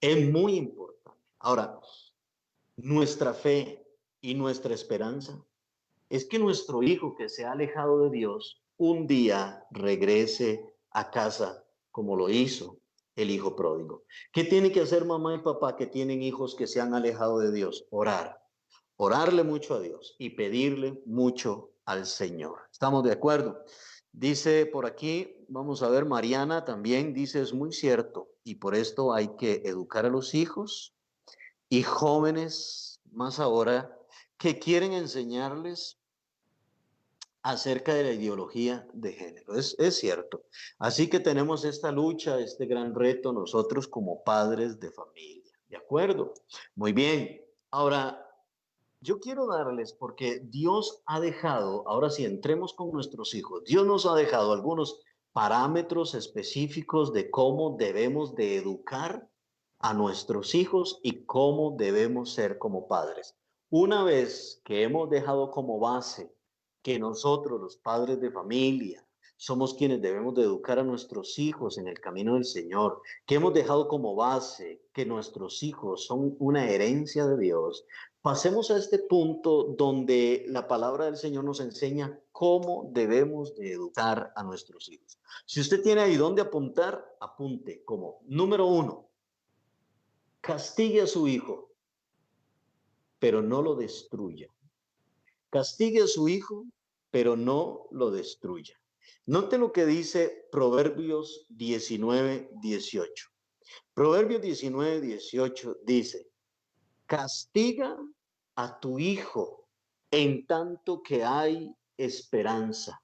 Speaker 1: Es muy importante. Ahora, nuestra fe y nuestra esperanza es que nuestro hijo que se ha alejado de Dios un día regrese a casa como lo hizo el hijo pródigo. ¿Qué tiene que hacer mamá y papá que tienen hijos que se han alejado de Dios? Orar. Orarle mucho a Dios y pedirle mucho al Señor. ¿Estamos de acuerdo? Dice por aquí, vamos a ver, Mariana también dice, es muy cierto, y por esto hay que educar a los hijos y jóvenes más ahora que quieren enseñarles acerca de la ideología de género. Es cierto. Así que tenemos esta lucha, este gran reto nosotros como padres de familia. ¿De acuerdo? Muy bien. Ahora, yo quiero darles, porque Dios ha dejado, ahora sí, entremos con nuestros hijos, Dios nos ha dejado algunos parámetros específicos de cómo debemos de educar a nuestros hijos y cómo debemos ser como padres. Una vez que hemos dejado como base que nosotros, los padres de familia, somos quienes debemos de educar a nuestros hijos en el camino del Señor, que hemos dejado como base que nuestros hijos son una herencia de Dios. Pasemos a este punto donde la palabra del Señor nos enseña cómo debemos de educar a nuestros hijos. Si usted tiene ahí dónde apuntar, apunte como número uno, castigue a su hijo, pero no lo destruya. Castigue a su hijo, pero no lo destruya. Note lo que dice Proverbios 19:18. Proverbios 19:18 dice, castiga a tu hijo en tanto que hay esperanza,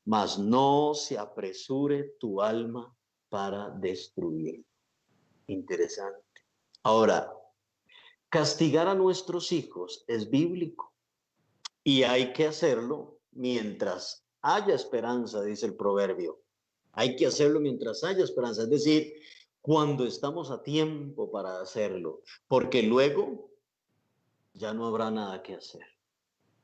Speaker 1: mas no se apresure tu alma para destruir. Interesante. Ahora, castigar a nuestros hijos es bíblico y hay que hacerlo mientras haya esperanza, dice el proverbio. Hay que hacerlo mientras haya esperanza, es decir, cuando estamos a tiempo para hacerlo, porque luego ya no habrá nada que hacer.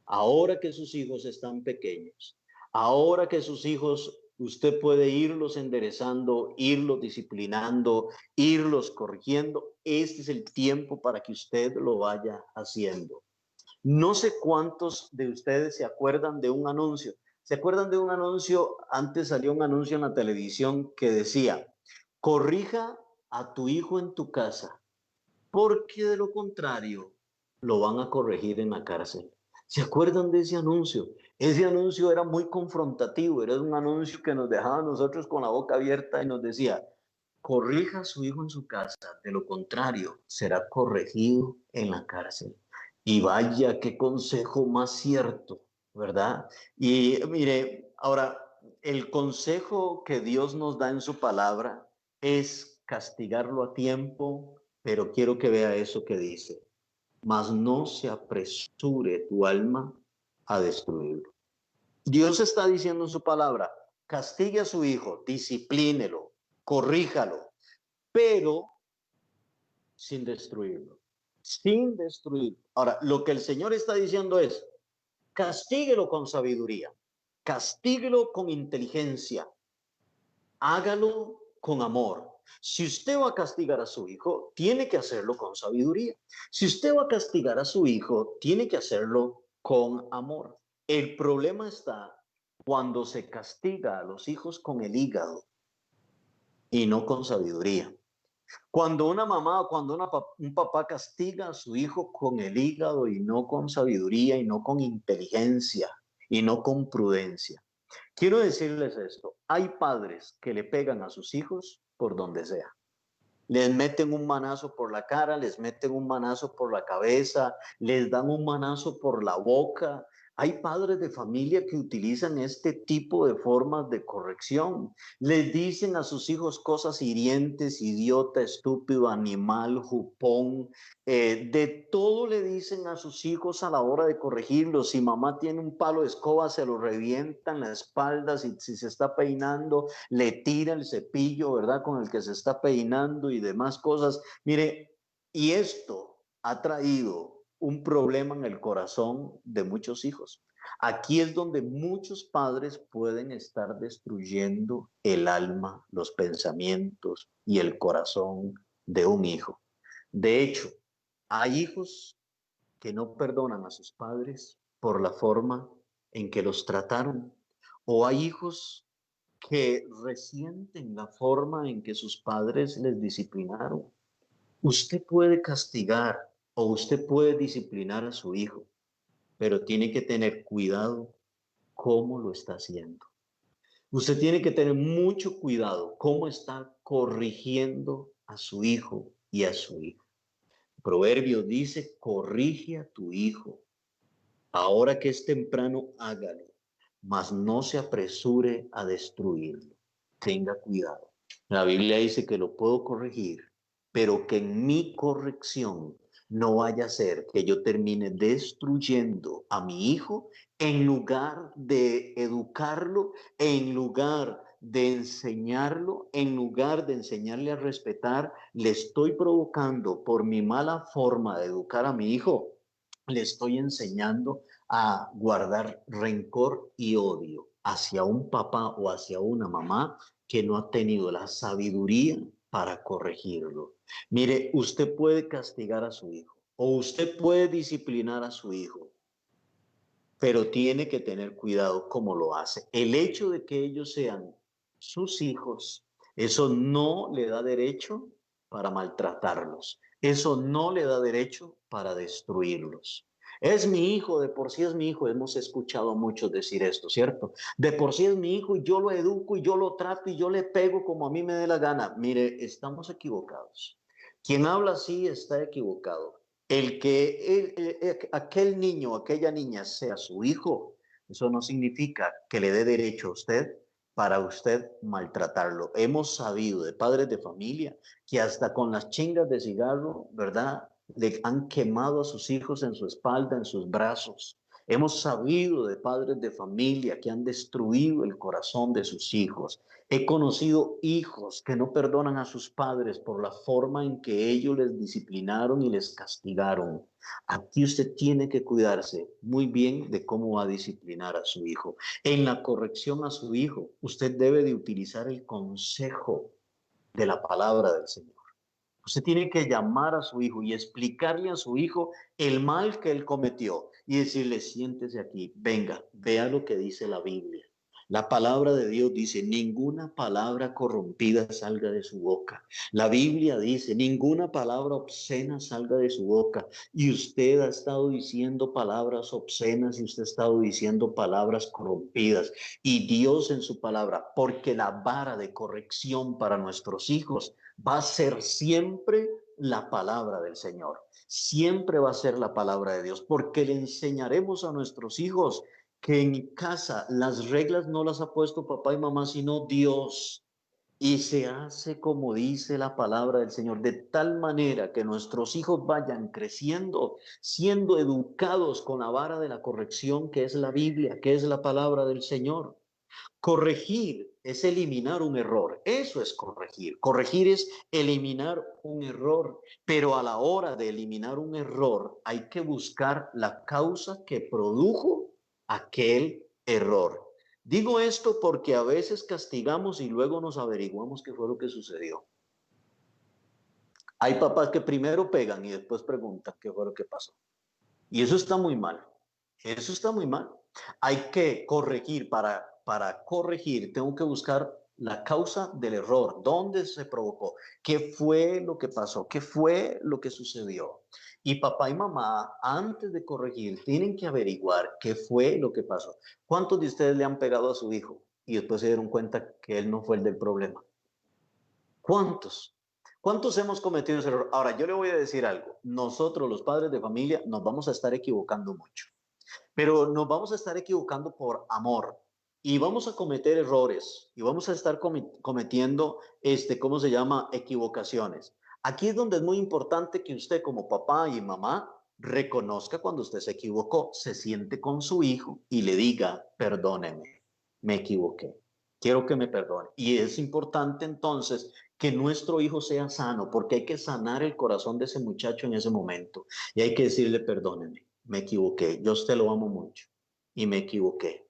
Speaker 1: Ahora que sus hijos están pequeños, ahora que sus hijos, usted puede irlos enderezando, irlos disciplinando, irlos corrigiendo. Este es el tiempo para que usted lo vaya haciendo. No sé cuántos de ustedes se acuerdan de un anuncio. ¿Se acuerdan de un anuncio? Antes salió un anuncio en la televisión que decía, corrija a tu hijo en tu casa, porque de lo contrario lo van a corregir en la cárcel. ¿Se acuerdan de ese anuncio? Ese anuncio era muy confrontativo, era un anuncio que nos dejaba a nosotros con la boca abierta y nos decía, corrija a su hijo en su casa, de lo contrario será corregido en la cárcel. Y vaya, qué consejo más cierto, ¿verdad? Y mire, ahora, el consejo que Dios nos da en su palabra es castigarlo a tiempo, pero quiero que vea eso que dice, mas no se apresure tu alma a destruirlo. Dios está diciendo en su palabra, castigue a su hijo, disciplínelo, corríjalo, pero sin destruirlo, sin destruirlo. Ahora, lo que el Señor está diciendo es, castíguelo con sabiduría, castíguelo con inteligencia, hágalo con amor. Si usted va a castigar a su hijo, tiene que hacerlo con sabiduría. Si usted va a castigar a su hijo, tiene que hacerlo con amor. El problema está cuando se castiga a los hijos con el hígado y no con sabiduría. Cuando una mamá, cuando un papá castiga a su hijo con el hígado y no con sabiduría y no con inteligencia y no con prudencia. Quiero decirles esto, hay padres que le pegan a sus hijos por donde sea. Les meten un manazo por la cara, les meten un manazo por la cabeza, les dan un manazo por la boca. Hay padres de familia que utilizan este tipo de formas de corrección. Les dicen a sus hijos cosas hirientes, idiota, estúpido, animal, jupón. De todo le dicen a sus hijos a la hora de corregirlos. Si mamá tiene un palo de escoba, se lo revientan la espalda. Si se está peinando, le tira el cepillo, ¿verdad? Con el que se está peinando y demás cosas. Mire, y esto ha traído un problema en el corazón de muchos hijos. Aquí es donde muchos padres pueden estar destruyendo el alma, los pensamientos y el corazón de un hijo. De hecho, hay hijos que no perdonan a sus padres por la forma en que los trataron, o hay hijos que resienten la forma en que sus padres les disciplinaron. Usted puede castigar o usted puede disciplinar a su hijo, pero tiene que tener cuidado cómo lo está haciendo. Usted tiene que tener mucho cuidado cómo está corrigiendo a su hijo y a su hija. Proverbio dice, corrige a tu hijo. Ahora que es temprano, hágalo, mas no se apresure a destruirlo. Tenga cuidado. La Biblia dice que lo puedo corregir, pero que en mi corrección no vaya a ser que yo termine destruyendo a mi hijo en lugar de educarlo, en lugar de enseñarlo, en lugar de enseñarle a respetar, le estoy provocando por mi mala forma de educar a mi hijo, le estoy enseñando a guardar rencor y odio hacia un papá o hacia una mamá que no ha tenido la sabiduría para corregirlo. Mire, usted puede castigar a su hijo o usted puede disciplinar a su hijo, pero tiene que tener cuidado cómo lo hace. El hecho de que ellos sean sus hijos, eso no le da derecho para maltratarlos. Eso no le da derecho para destruirlos. Es mi hijo, de por sí es mi hijo. Hemos escuchado a muchos decir esto, ¿cierto? De por sí es mi hijo y yo lo educo y yo lo trato y yo le pego como a mí me dé la gana. Mire, estamos equivocados. Quien habla así está equivocado. El que aquel niño o aquella niña sea su hijo, eso no significa que le dé derecho a usted para usted maltratarlo. Hemos sabido de padres de familia que hasta con las chingas de cigarro, ¿verdad? Le han quemado a sus hijos en su espalda, en sus brazos. Hemos sabido de padres de familia que han destruido el corazón de sus hijos. He conocido hijos que no perdonan a sus padres por la forma en que ellos les disciplinaron y les castigaron. Aquí usted tiene que cuidarse muy bien de cómo va a disciplinar a su hijo. En la corrección a su hijo, usted debe de utilizar el consejo de la palabra del Señor. Usted tiene que llamar a su hijo y explicarle a su hijo el mal que él cometió y decirle, siéntese aquí, venga, vea lo que dice la Biblia. La palabra de Dios dice, ninguna palabra corrompida salga de su boca. La Biblia dice, ninguna palabra obscena salga de su boca. Y usted ha estado diciendo palabras obscenas y usted ha estado diciendo palabras corrompidas. Y Dios en su palabra, porque la vara de corrección para nuestros hijos va a ser siempre la palabra del Señor. Siempre va a ser la palabra de Dios, porque le enseñaremos a nuestros hijos que en casa las reglas no las ha puesto papá y mamá, sino Dios. Y se hace como dice la palabra del Señor, de tal manera que nuestros hijos vayan creciendo, siendo educados con la vara de la corrección que es la Biblia, que es la palabra del Señor. Corregir es eliminar un error. Eso es corregir. Corregir es eliminar un error. Pero a la hora de eliminar un error, hay que buscar la causa que produjo aquel error. Digo esto porque a veces castigamos y luego nos averiguamos qué fue lo que sucedió. Hay papás que primero pegan y después preguntan qué fue lo que pasó. Y eso está muy mal. Eso está muy mal. Hay que corregir. Para corregir, tengo que buscar la causa del error. ¿Dónde se provocó? ¿Qué fue lo que pasó? ¿Qué fue lo que sucedió? Y papá y mamá, antes de corregir, tienen que averiguar qué fue lo que pasó. ¿Cuántos de ustedes le han pegado a su hijo y después se dieron cuenta que él no fue el del problema? ¿Cuántos? ¿Cuántos hemos cometido ese error? Ahora, yo le voy a decir algo. Nosotros, los padres de familia, nos vamos a estar equivocando mucho, pero nos vamos a estar equivocando por amor y vamos a cometer errores y vamos a estar cometiendo, ¿cómo se llama? Equivocaciones. Aquí es donde es muy importante que usted como papá y mamá reconozca cuando usted se equivocó, se siente con su hijo y le diga, perdóneme, me equivoqué, quiero que me perdone. Y es importante entonces que nuestro hijo sea sano, porque hay que sanar el corazón de ese muchacho en ese momento y hay que decirle, perdóneme, me equivoqué, yo a usted lo amo mucho y me equivoqué.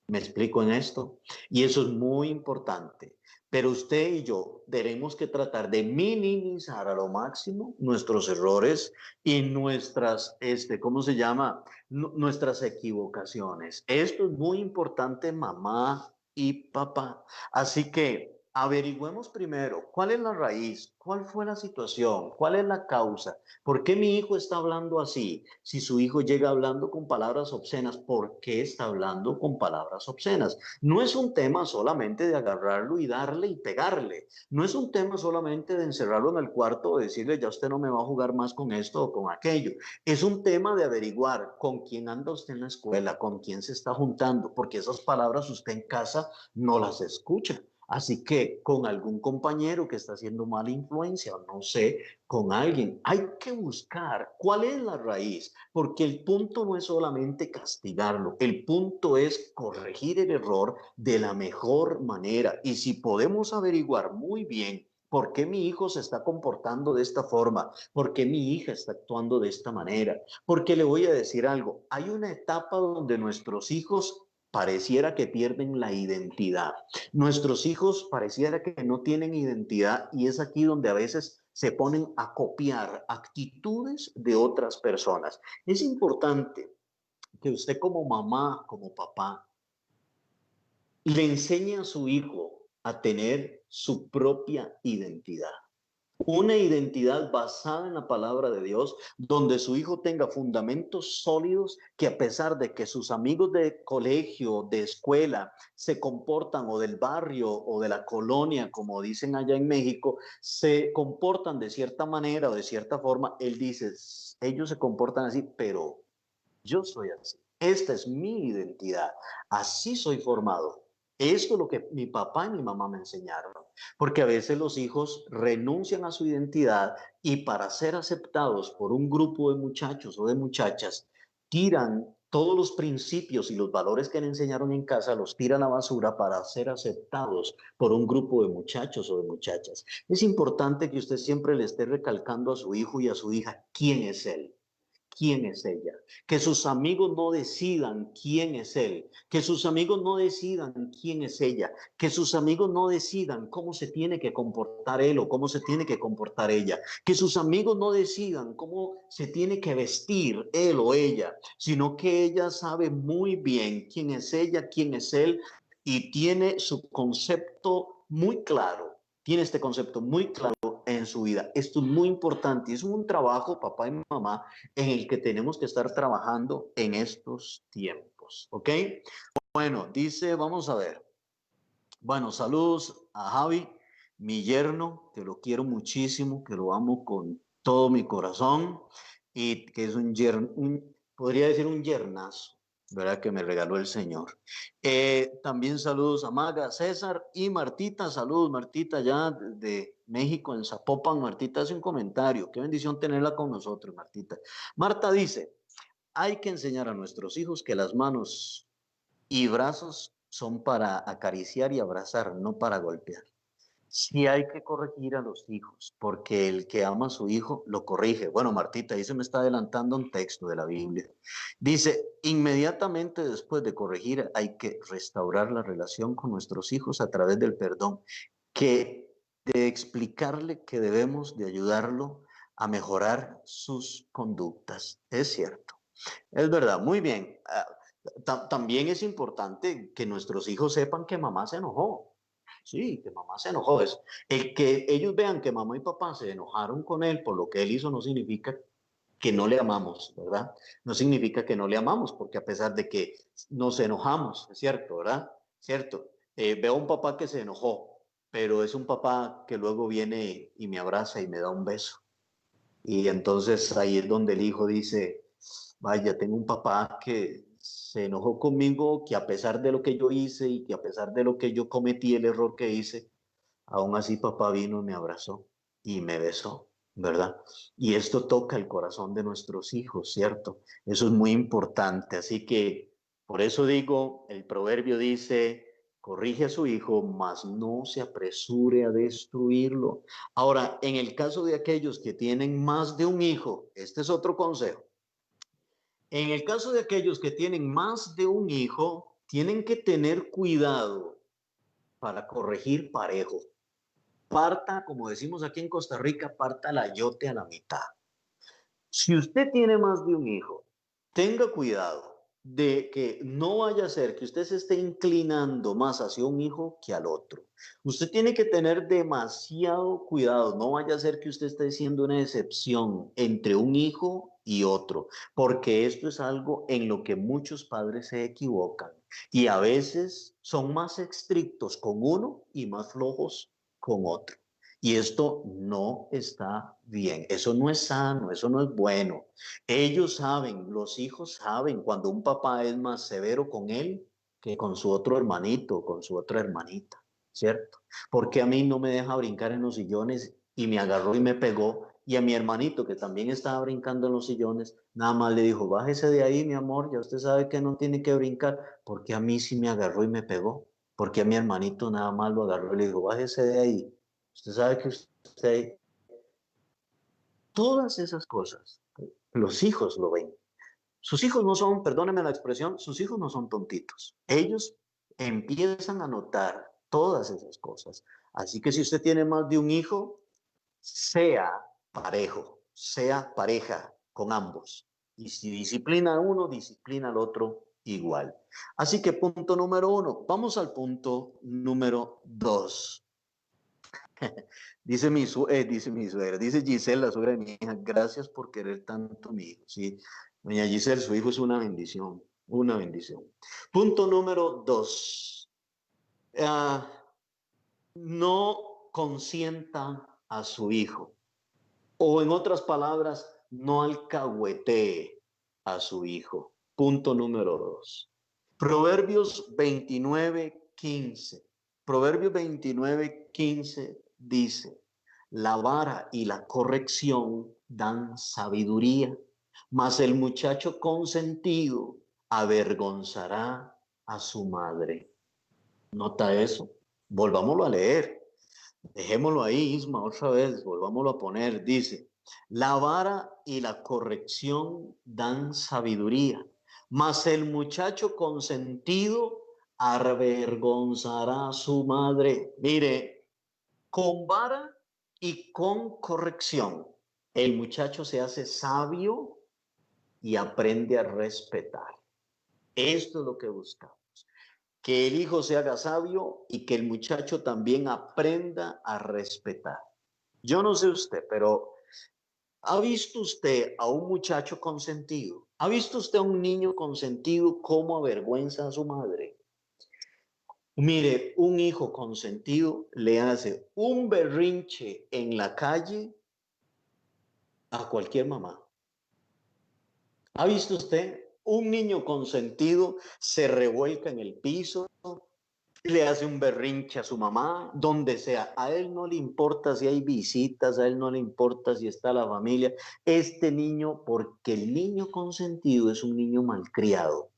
Speaker 1: ¿Me explico en esto? Y eso es muy importante. Pero usted y yo tenemos que tratar de minimizar a lo máximo nuestros errores y nuestras, ¿cómo se llama? Nuestras equivocaciones. Esto es muy importante, mamá y papá. Así que averigüemos primero cuál es la raíz, cuál fue la situación, cuál es la causa, por qué mi hijo está hablando así. Si su hijo llega hablando con palabras obscenas, ¿por qué está hablando con palabras obscenas? No es un tema solamente de agarrarlo y darle y pegarle. No es un tema solamente de encerrarlo en el cuarto o decirle, ya usted no me va a jugar más con esto o con aquello. Es un tema de averiguar con quién anda usted en la escuela, con quién se está juntando, porque esas palabras usted en casa no las escucha. Así que con algún compañero que está haciendo mala influencia, o no sé, con alguien, hay que buscar cuál es la raíz, porque el punto no es solamente castigarlo, el punto es corregir el error de la mejor manera. Y si podemos averiguar muy bien por qué mi hijo se está comportando de esta forma, por qué mi hija está actuando de esta manera, porque le voy a decir algo, hay una etapa donde nuestros hijos pareciera que pierden la identidad. Nuestros hijos pareciera que no tienen identidad y es aquí donde a veces se ponen a copiar actitudes de otras personas. Es importante que usted como mamá, como papá, le enseñe a su hijo a tener su propia identidad. Una identidad basada en la palabra de Dios, donde su hijo tenga fundamentos sólidos que a pesar de que sus amigos de colegio, de escuela, se comportan o del barrio o de la colonia, como dicen allá en México, se comportan de cierta manera o de cierta forma, él dice, ellos se comportan así, pero yo soy así. Esta es mi identidad. Así soy formado. Esto es lo que mi papá y mi mamá me enseñaron. Porque a veces los hijos renuncian a su identidad y para ser aceptados por un grupo de muchachos o de muchachas, tiran todos los principios y los valores que le enseñaron en casa, los tiran a la basura para ser aceptados por un grupo de muchachos o de muchachas. Es importante que usted siempre le esté recalcando a su hijo y a su hija quién es él. ¿Quién es ella? Que sus amigos no decidan quién es él, que sus amigos no decidan quién es ella, que sus amigos no decidan cómo se tiene que comportar él o cómo se tiene que comportar ella, que sus amigos no decidan cómo se tiene que vestir él o ella, sino que ella sabe muy bien quién es ella, quién es él y tiene su concepto muy claro, tiene este concepto muy claro en su vida. Esto es muy importante y es un trabajo, papá y mamá, en el que tenemos que estar trabajando en estos tiempos, ¿ok? Bueno, dice, vamos a ver. Bueno, saludos a Javi, mi yerno, que lo quiero muchísimo, que lo amo con todo mi corazón y que es un yerno, podría decir un yernazo, ¿verdad? Que me regaló el Señor. También saludos a Maga, César y Martita. Saludos, Martita, ya de México, en Zapopan. Martita hace un comentario. Qué bendición tenerla con nosotros, Martita. Marta dice, hay que enseñar a nuestros hijos que las manos y brazos son para acariciar y abrazar, no para golpear. Sí hay que corregir a los hijos, porque el que ama a su hijo lo corrige. Bueno, Martita, ahí se me está adelantando un texto de la Biblia. Dice, inmediatamente después de corregir hay que restaurar la relación con nuestros hijos a través del perdón, que de explicarle que debemos de ayudarlo a mejorar sus conductas. Es cierto, es verdad, muy bien. También es importante que nuestros hijos sepan que mamá se enojó. Sí, que mamá se enojó. El que ellos vean que mamá y papá se enojaron con él por lo que él hizo no significa que no le amamos, ¿verdad? No significa que no le amamos, porque a pesar de que nos enojamos, es cierto, ¿verdad? Cierto. Veo a un papá que se enojó, pero es un papá que luego viene y me abraza y me da un beso. Y entonces ahí es donde el hijo dice, vaya, tengo un papá que se enojó conmigo, que a pesar de lo que yo hice y que a pesar de lo que yo cometí, el error que hice, aún así papá vino y me abrazó y me besó, ¿verdad? Y esto toca el corazón de nuestros hijos, ¿cierto? Eso es muy importante. Así que por eso digo, el proverbio dice, corrige a su hijo, mas no se apresure a destruirlo. Ahora, en el caso de aquellos que tienen más de un hijo, este es otro consejo. En el caso de aquellos que tienen más de un hijo, tienen que tener cuidado para corregir parejo. Parta, como decimos aquí en Costa Rica, parta la yote a la mitad. Si usted tiene más de un hijo, tenga cuidado de que no vaya a ser que usted se esté inclinando más hacia un hijo que al otro. Usted tiene que tener demasiado cuidado, no vaya a ser que usted esté siendo una excepción entre un hijo y otro, porque esto es algo en lo que muchos padres se equivocan y a veces son más estrictos con uno y más flojos con otro. Y esto no está bien, eso no es sano, eso no es bueno. Ellos saben, los hijos saben cuando un papá es más severo con él que con su otro hermanito, con su otra hermanita, ¿cierto? Porque a mí no me deja brincar en los sillones y me agarró y me pegó, y a mi hermanito que también estaba brincando en los sillones, nada más le dijo, bájese de ahí, mi amor, ya usted sabe que no tiene que brincar, porque a mí sí me agarró y me pegó, porque a mi hermanito nada más lo agarró y le dijo, bájese de ahí. Usted sabe que usted, todas esas cosas, los hijos lo ven. Sus hijos no son, perdóneme la expresión, sus hijos no son tontitos. Ellos empiezan a notar todas esas cosas. Así que si usted tiene más de un hijo, sea parejo, sea pareja con ambos. Y si disciplina a uno, disciplina al otro igual. Así que punto número uno. Vamos al punto número dos. Dice mi suegra, dice Giselle, la suegra de mi hija, gracias por querer tanto a mi hijo. Sí, doña Giselle, su hijo es una bendición, una bendición. Punto número dos, ah, no consienta a su hijo, o en otras palabras, no alcahuetee a su hijo. Punto número dos. Proverbios 29:15. Proverbios 29:15 dice, la vara y la corrección dan sabiduría, mas el muchacho consentido avergonzará a su madre. ¿Nota eso? Volvámoslo a leer. Dejémoslo ahí, Isma, otra vez, volvámoslo a poner. Dice, la vara y la corrección dan sabiduría, mas el muchacho consentido avergonzará a su madre. Mire, con vara y con corrección, el muchacho se hace sabio y aprende a respetar. Esto es lo que buscamos, que el hijo se haga sabio y que el muchacho también aprenda a respetar. Yo no sé usted, pero ¿ha visto usted a un muchacho consentido? ¿Ha visto usted a un niño consentido cómo avergüenza a su madre? Mire, un hijo consentido le hace un berrinche en la calle a cualquier mamá. ¿Ha visto usted? Un niño consentido se revuelca en el piso, le hace un berrinche a su mamá, donde sea. A él no le importa si hay visitas, a él no le importa si está la familia. Este niño, porque el niño consentido es un niño malcriado,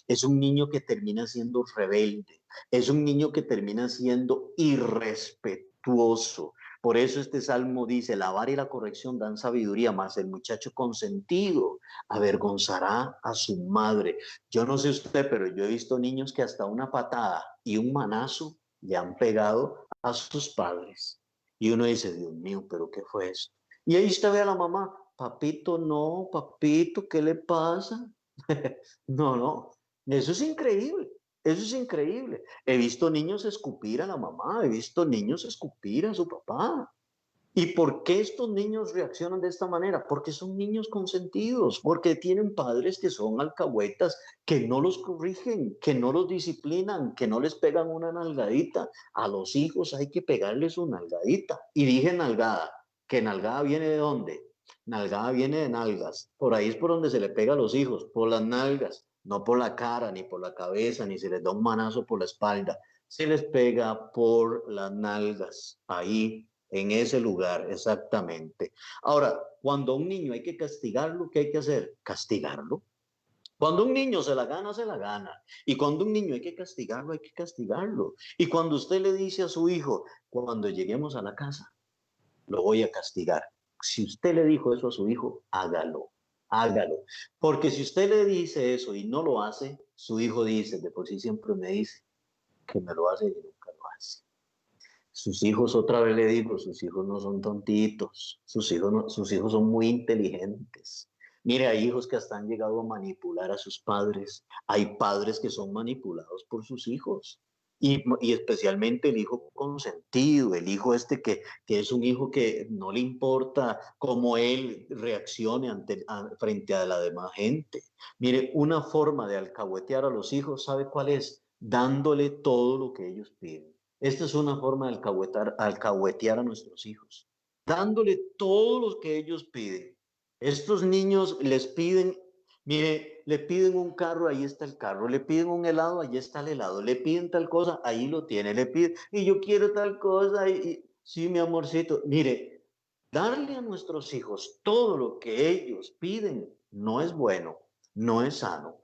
Speaker 1: es un niño que termina siendo rebelde, es un niño que termina siendo irrespetuoso. virtuoso. Por eso este salmo dice, la vara y la corrección dan sabiduría, mas el muchacho consentido avergonzará a su madre. Yo no sé usted, pero yo he visto niños que hasta una patada y un manazo le han pegado a sus padres. Y uno dice, Dios mío, ¿pero qué fue esto? Y ahí usted ve a la mamá, papito, no, papito, ¿qué le pasa? No, no, eso es increíble, eso es increíble. He visto niños escupir a la mamá, he visto niños escupir a su papá. ¿Y por qué estos niños reaccionan de esta manera? Porque son niños consentidos, porque tienen padres que son alcahuetas, que no los corrigen, que no los disciplinan, que no les pegan una nalgadita. A los hijos hay que pegarles una nalgadita. Y dije nalgada, que nalgada viene de dónde? Nalgada viene de nalgas. Por ahí es por donde se le pega a los hijos, por las nalgas, no por la cara, ni por la cabeza, ni se les da un manazo por la espalda. Se les pega por las nalgas. Ahí en ese lugar, exactamente. Ahora, cuando a un niño hay que castigarlo, ¿qué hay que hacer? Castigarlo. Cuando un niño se la gana, se la gana. Y cuando un niño hay que castigarlo, hay que castigarlo. Y cuando usted le dice a su hijo, cuando lleguemos a la casa, lo voy a castigar. Si usted le dijo eso a su hijo, hágalo, hágalo. Porque si usted le dice eso y no lo hace, su hijo dice, de por sí siempre me dice que me lo hace y nunca lo hace. Sus hijos, otra vez le digo, sus hijos no son tontitos, sus hijos, sus hijos son muy inteligentes. Mire, hay hijos que hasta han llegado a manipular a sus padres, hay padres que son manipulados por sus hijos. Y especialmente el hijo consentido, el hijo este que es un hijo que no le importa cómo él reaccione frente a la demás gente. Mire, una forma de alcahuetear a los hijos, ¿sabe cuál es? Dándole todo lo que ellos piden. Esta es una forma de alcahuetear a nuestros hijos, dándole todo lo que ellos piden. Estos niños les piden, mire, le piden un carro, ahí está el carro, le piden un helado, ahí está el helado, le piden tal cosa, ahí lo tiene, le piden, y yo quiero tal cosa, sí, mi amorcito, mire, darle a nuestros hijos todo lo que ellos piden no es bueno, no es sano.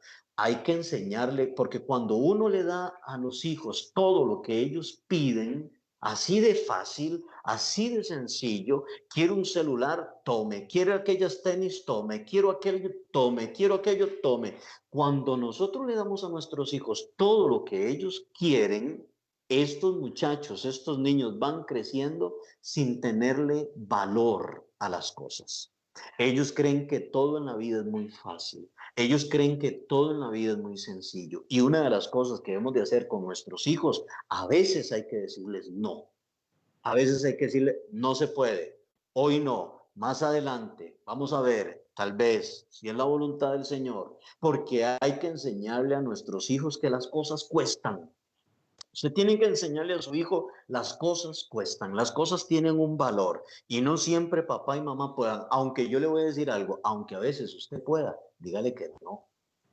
Speaker 1: Hay que enseñarle, porque cuando uno le da a los hijos todo lo que ellos piden, así de fácil, así de sencillo, quiero un celular, tome, quiero aquellas tenis, tome, quiero aquello, tome, quiero aquello, tome. Cuando nosotros le damos a nuestros hijos todo lo que ellos quieren, estos muchachos, estos niños van creciendo sin tenerle valor a las cosas. Ellos creen que todo en la vida es muy fácil. Ellos creen que todo en la vida es muy sencillo. Y una de las cosas que debemos de hacer con nuestros hijos, a veces hay que decirles no. A veces hay que decirle, no se puede. Hoy no. Más adelante. Vamos a ver. Tal vez, si es la voluntad del Señor. Porque hay que enseñarle a nuestros hijos que las cosas cuestan. Usted tiene que enseñarle a su hijo, las cosas cuestan, las cosas tienen un valor y no siempre papá y mamá puedan, aunque yo le voy a decir algo, aunque a veces usted pueda, dígale que no,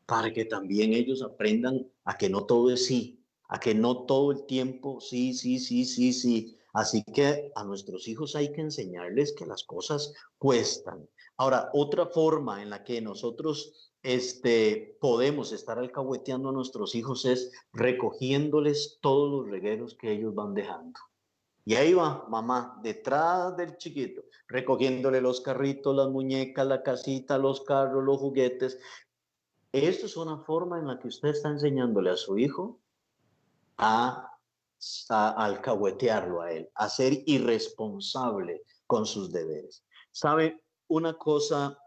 Speaker 1: para que también ellos aprendan a que no todo es sí, a que no todo el tiempo sí, sí, sí, sí, sí. Así que a nuestros hijos hay que enseñarles que las cosas cuestan. Ahora, otra forma en la que nosotros podemos estar alcahueteando a nuestros hijos es recogiéndoles todos los regueros que ellos van dejando. Y ahí va mamá, detrás del chiquito, recogiéndole los carritos, las muñecas, la casita, los carros, los juguetes. Esto es una forma en la que usted está enseñándole a su hijo a, a alcahuetearlo a él, a ser irresponsable con sus deberes. ¿Sabe una cosa?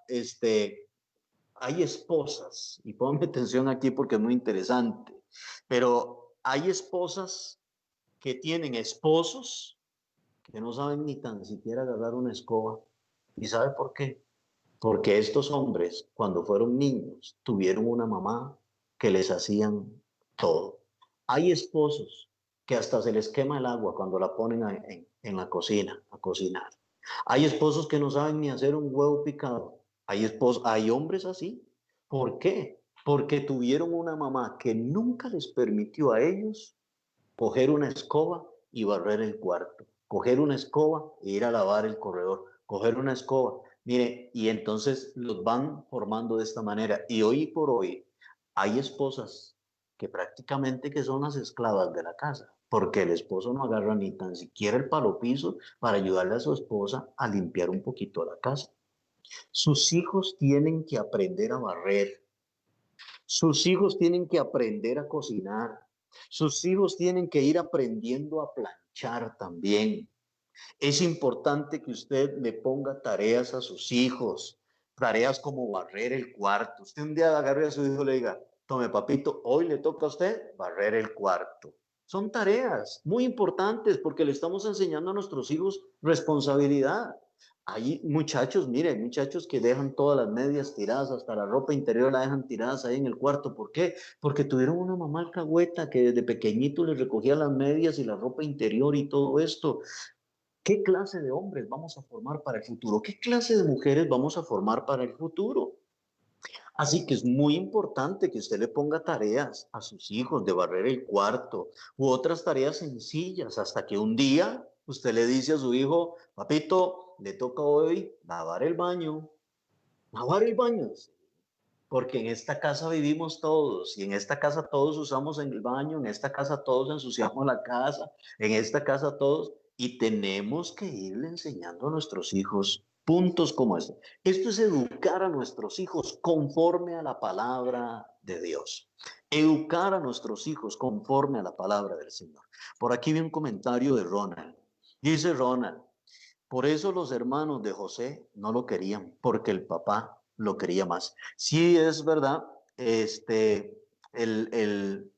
Speaker 1: Hay esposas, y ponme atención aquí porque es muy interesante, pero hay esposas que tienen esposos que no saben ni tan siquiera agarrar una escoba. ¿Y sabe por qué? Porque estos hombres, cuando fueron niños, tuvieron una mamá que les hacían todo. Hay esposos que hasta se les quema el agua cuando la ponen en la cocina a cocinar. Hay esposos que no saben ni hacer un huevo picado. Hay hombres así. ¿Por qué? Porque tuvieron una mamá que nunca les permitió a ellos coger una escoba y barrer el cuarto, coger una escoba e ir a lavar el corredor, coger una escoba. Mire, y entonces los van formando de esta manera. Y hoy por hoy hay esposas que prácticamente que son las esclavas de la casa. porque el esposo no agarra ni tan siquiera el palo piso para ayudarle a su esposa a limpiar un poquito la casa. Sus hijos tienen que aprender a barrer. Sus hijos tienen que aprender a cocinar. Sus hijos tienen que ir aprendiendo a planchar también. Es importante que usted le ponga tareas a sus hijos, tareas como barrer el cuarto. Usted un día agarre a su hijo y le diga, tome papito, hoy le toca a usted barrer el cuarto. Son tareas muy importantes porque le estamos enseñando a nuestros hijos responsabilidad. Hay muchachos, mire, muchachos que dejan todas las medias tiradas, hasta la ropa interior la dejan tiradas ahí en el cuarto. ¿Por qué? Porque tuvieron una mamá alcahueta que desde pequeñito les recogía las medias y la ropa interior y todo esto. ¿Qué clase de hombres vamos a formar para el futuro? ¿Qué clase de mujeres vamos a formar para el futuro? Así que es muy importante que usted le ponga tareas a sus hijos de barrer el cuarto u otras tareas sencillas hasta que un día usted le dice a su hijo, papito, le toca hoy lavar el baño. Lavar el baño, porque en esta casa vivimos todos y en esta casa todos usamos en el baño, en esta casa todos ensuciamos la casa, en esta casa todos y tenemos que irle enseñando a nuestros hijos puntos como este. Esto es educar a nuestros hijos conforme a la palabra de Dios. Educar a nuestros hijos conforme a la palabra del Señor. Por aquí vi un comentario de Ronald. Dice Ronald, por eso los hermanos de José no lo querían, porque el papá lo quería más. Sí, es verdad, el, el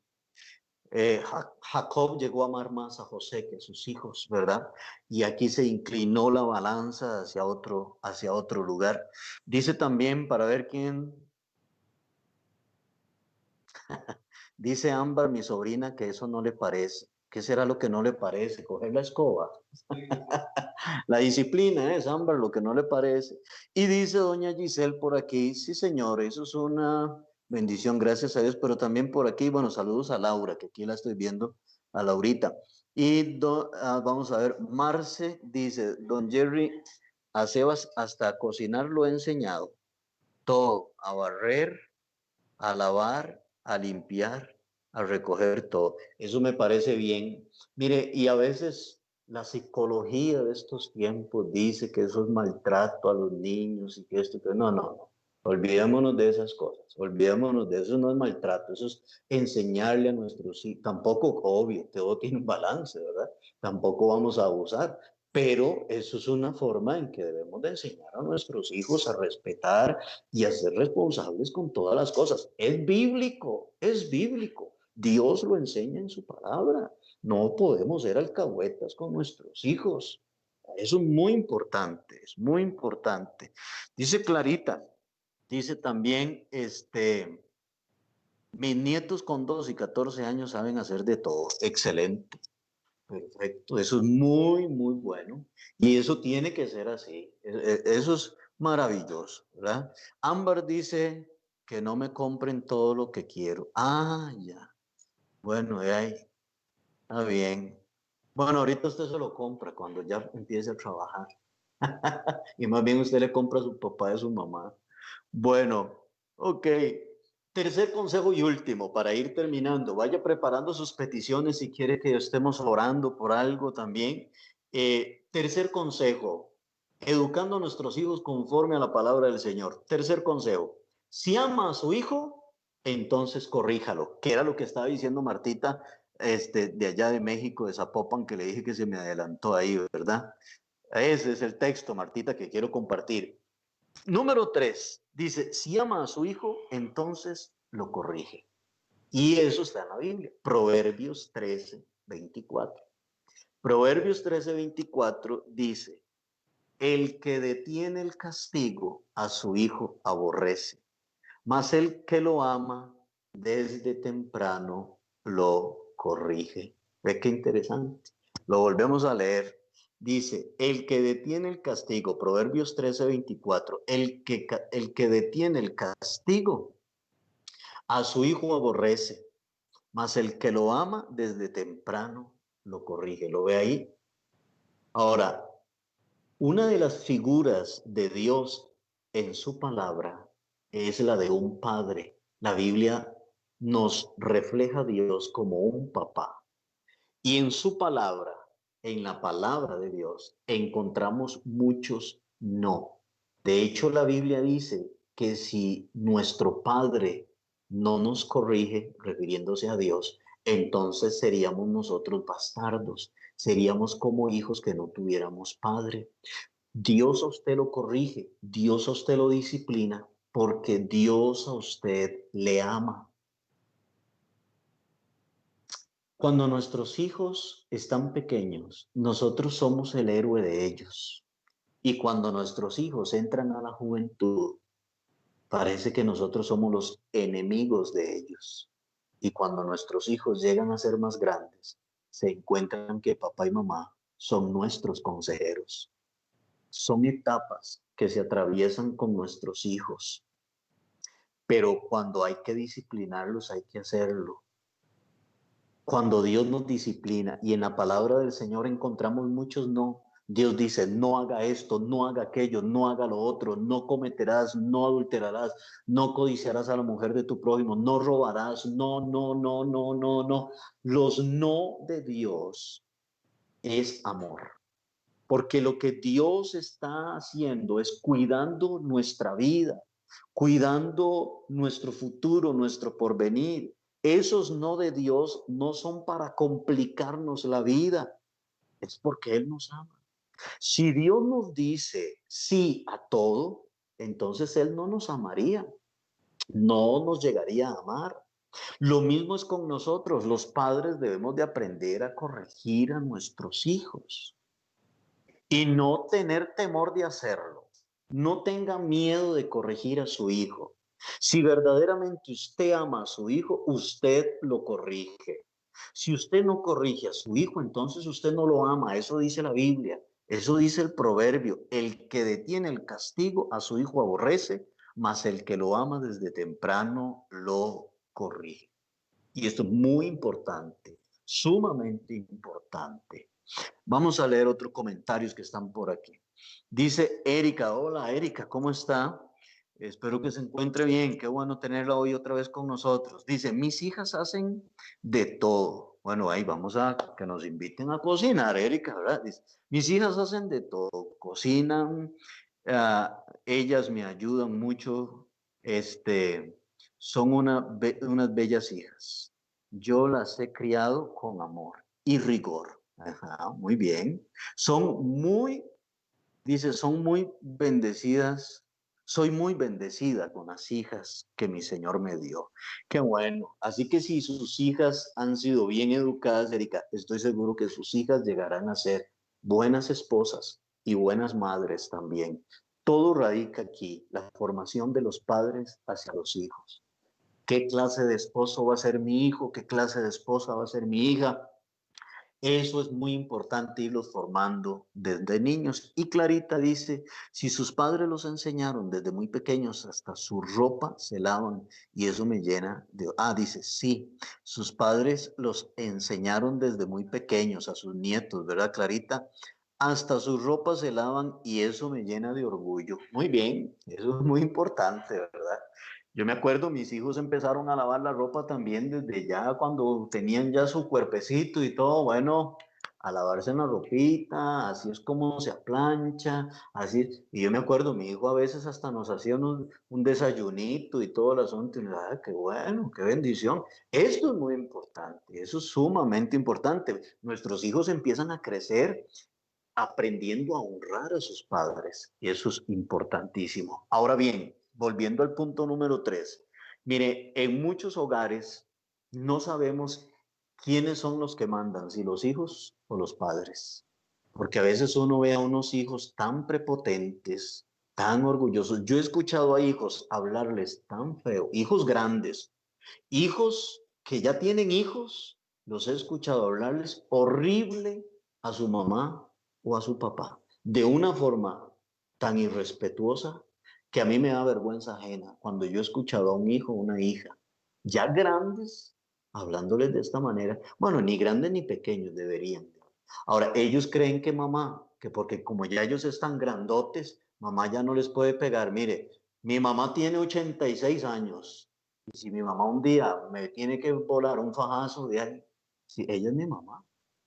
Speaker 1: Jacob llegó a amar más a José que a sus hijos, ¿verdad? Y aquí se inclinó la balanza hacia otro lugar. Dice también, para ver quién, dice Ámbar, mi sobrina, que eso no le parece. ¿Qué será lo que no le parece? Coger la escoba. La disciplina es, Ámbar, lo que no le parece. Y dice doña Giselle por aquí, sí señor, eso es una bendición, gracias a Dios, pero también por aquí, bueno, saludos a Laura, que aquí la estoy viendo, a Laurita. Y vamos a ver, Marce dice, don Jerry, a Sebas hasta cocinar lo he enseñado, todo, a barrer, a lavar, a limpiar, a recoger todo. Eso me parece bien. Mire, y a veces la psicología de estos tiempos dice que eso es maltrato a los niños y que esto, que no, no, no. Olvidémonos de esas cosas, olvidémonos de eso, no es maltrato, eso es enseñarle a nuestros hijos, tampoco, obvio, todo tiene un balance, ¿verdad? Tampoco vamos a abusar, pero eso es una forma en que debemos de enseñar a nuestros hijos a respetar y a ser responsables con todas las cosas. Es bíblico, es bíblico. Dios lo enseña en su palabra. No podemos ser alcahuetas con nuestros hijos. Eso es muy importante. Dice Clarita, dice también, mis nietos con 12 y 14 años saben hacer de todo. Excelente. Perfecto, eso es muy, muy bueno. Y eso tiene que ser así. Eso es maravilloso, ¿verdad? Ámbar dice que no me compren todo lo que quiero. Ah, ya. Bueno, ahí, está bien. Bueno, ahorita usted se lo compra cuando ya empiece a trabajar. Y más bien usted le compra a su papá y a su mamá. Bueno, ok. Tercer consejo y último, para ir terminando, vaya preparando sus peticiones si quiere que estemos orando por algo también. Tercer consejo, educando a nuestros hijos conforme a la palabra del Señor. Tercer consejo, si ama a su hijo, entonces corríjalo, que era lo que estaba diciendo Martita, de allá de México, de Zapopan, que le dije que se me adelantó ahí, ¿verdad? Ese es el texto, Martita, que quiero compartir. Número 3, dice, si ama a su hijo, entonces lo corrige. Y eso está en la Biblia, Proverbios 13:24. Proverbios 13:24 dice, el que detiene el castigo a su hijo aborrece, mas el que lo ama desde temprano lo corrige. ¿Ve qué interesante? Lo volvemos a leer. Dice, el que detiene el castigo, Proverbios 13:24, el que detiene el castigo a su hijo aborrece, mas el que lo ama desde temprano lo corrige. ¿Lo ve ahí? Ahora, una de las figuras de Dios en su palabra es la de un padre. La Biblia nos refleja a Dios como un papá. Y en su palabra, en la palabra de Dios, encontramos muchos no. De hecho, la Biblia dice que si nuestro Padre no nos corrige, refiriéndose a Dios, entonces seríamos nosotros bastardos, seríamos como hijos que no tuviéramos padre. Dios a usted lo corrige, Dios a usted lo disciplina, porque Dios a usted le ama. Cuando nuestros hijos están pequeños, nosotros somos el héroe de ellos. Y cuando nuestros hijos entran a la juventud, parece que nosotros somos los enemigos de ellos. Y cuando nuestros hijos llegan a ser más grandes, se encuentran que papá y mamá son nuestros consejeros. Son etapas que se atraviesan con nuestros hijos, pero cuando hay que disciplinarlos, hay que hacerlo. Cuando Dios nos disciplina y en la palabra del Señor encontramos muchos no, Dios dice, no haga esto, no haga aquello, no haga lo otro, no cometerás, no adulterarás, no codiciarás a la mujer de tu prójimo, no robarás, no, no, no, no, no, no. Los no de Dios es amor, porque lo que Dios está haciendo es cuidando nuestra vida, cuidando nuestro futuro, nuestro porvenir. Esos no de Dios no son para complicarnos la vida, es porque Él nos ama. Si Dios nos dice sí a todo, entonces Él no nos amaría, no nos llegaría a amar. Lo mismo es con nosotros, los padres debemos de aprender a corregir a nuestros hijos y no tener temor de hacerlo. No tenga miedo de corregir a su hijo. Si verdaderamente usted ama a su hijo, usted lo corrige. Si usted no corrige a su hijo, entonces usted no lo ama. Eso dice la Biblia. Eso dice el proverbio. El que detiene el castigo a su hijo aborrece, mas el que lo ama desde temprano lo corrige. Y esto es muy importante, sumamente importante. Vamos a leer otros comentarios que están por aquí. Dice Erika, hola Erika, ¿cómo está? Espero que se encuentre bien, qué bueno tenerla hoy otra vez con nosotros. Dice, mis hijas hacen de todo. Bueno, ahí vamos a que nos inviten a cocinar, Erika, ¿verdad? Dice, mis hijas hacen de todo, cocinan, ellas me ayudan mucho, son unas bellas hijas. Yo las he criado con amor y rigor. Ajá, muy bien. Son muy, dice, son muy bendecidas. Soy muy bendecida con las hijas que mi Señor me dio. Qué bueno. Así que si sus hijas han sido bien educadas, Erika, estoy seguro que sus hijas llegarán a ser buenas esposas y buenas madres también. Todo radica aquí, la formación de los padres hacia los hijos. ¿Qué clase de esposo va a ser mi hijo? ¿Qué clase de esposa va a ser mi hija? Eso es muy importante irlos formando desde niños. Y Clarita dice, si sus padres los enseñaron desde muy pequeños, hasta su ropa se lavan. Y eso me llena de... Ah, dice, sí, sus padres los enseñaron desde muy pequeños a sus nietos, ¿verdad, Clarita? Hasta sus ropas se lavan y eso me llena de orgullo. Muy bien, eso es muy importante, ¿verdad? Yo me acuerdo, mis hijos empezaron a lavar la ropa también desde ya cuando tenían ya su cuerpecito y todo, bueno, a lavarse en la ropita, así es como se aplancha, así es. Y yo me acuerdo, mi hijo a veces hasta nos hacía un desayunito y todo el asunto, y qué bueno, qué bendición. Esto es muy importante, eso es sumamente importante. Nuestros hijos empiezan a crecer aprendiendo a honrar a sus padres. Y eso es importantísimo. Ahora bien, volviendo al punto número 3, mire, en muchos hogares no sabemos quiénes son los que mandan, si los hijos o los padres. Porque a veces uno ve a unos hijos tan prepotentes, tan orgullosos. Yo he escuchado a hijos hablarles tan feo, hijos grandes, hijos que ya tienen hijos, los he escuchado hablarles horrible a su mamá o a su papá, de una forma tan irrespetuosa que a mí me da vergüenza ajena cuando yo he escuchado a un hijo o una hija, ya grandes, hablándoles de esta manera. Bueno, ni grandes ni pequeños deberían. Ahora, ellos creen que mamá, que porque como ya ellos están grandotes, mamá ya no les puede pegar. Mire, mi mamá tiene 86 años. Y si mi mamá un día me tiene que volar un fajazo de ahí, si ella es mi mamá.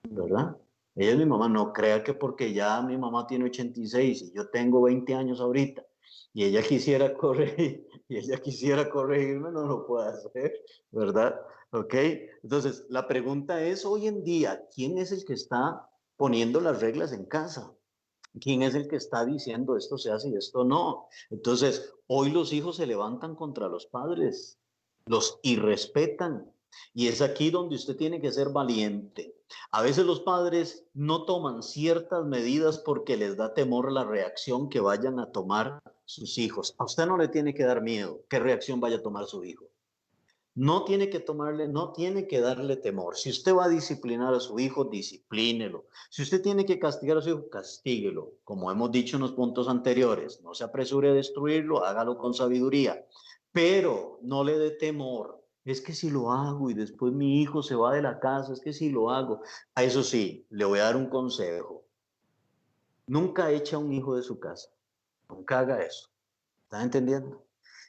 Speaker 1: ¿verdad? Ella es mi mamá, no crea que porque ya mi mamá tiene 86 y yo tengo 20 años ahorita y ella quisiera corregir, y ella quisiera corregirme, no lo puede hacer, ¿verdad? ¿Ok? Entonces, la pregunta es, hoy en día, ¿quién es el que está poniendo las reglas en casa? ¿Quién es el que está diciendo esto se hace y esto no? Entonces, hoy los hijos se levantan contra los padres, los irrespetan. Y es aquí donde usted tiene que ser valiente. A veces los padres no toman ciertas medidas porque les da temor la reacción que vayan a tomar sus hijos. A usted no le tiene que dar miedo qué reacción vaya a tomar su hijo. No tiene que tomarle, no tiene que darle temor. Si usted va a disciplinar a su hijo, disciplínelo. Si usted tiene que castigar a su hijo, castíguelo. Como hemos dicho en los puntos anteriores, no se apresure a destruirlo, hágalo con sabiduría. Pero no le dé temor. Es que si lo hago y después mi hijo se va de la casa, es que si lo hago. A eso sí, le voy a dar un consejo. Nunca eche a un hijo de su casa. Nunca haga eso. ¿Estás entendiendo?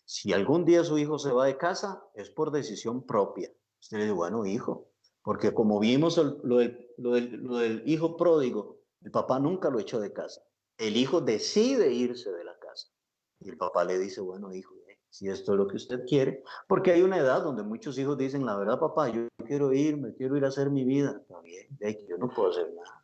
Speaker 1: Si algún día su hijo se va de casa, es por decisión propia. Usted le dice, bueno, hijo, porque como vimos lo del hijo pródigo, el papá nunca lo echó de casa. El hijo decide irse de la casa. Y el papá le dice, bueno, hijo, si esto es lo que usted quiere, porque hay una edad donde muchos hijos dicen, la verdad, papá, yo quiero irme, quiero ir a hacer mi vida. Está bien, yo no puedo hacer nada.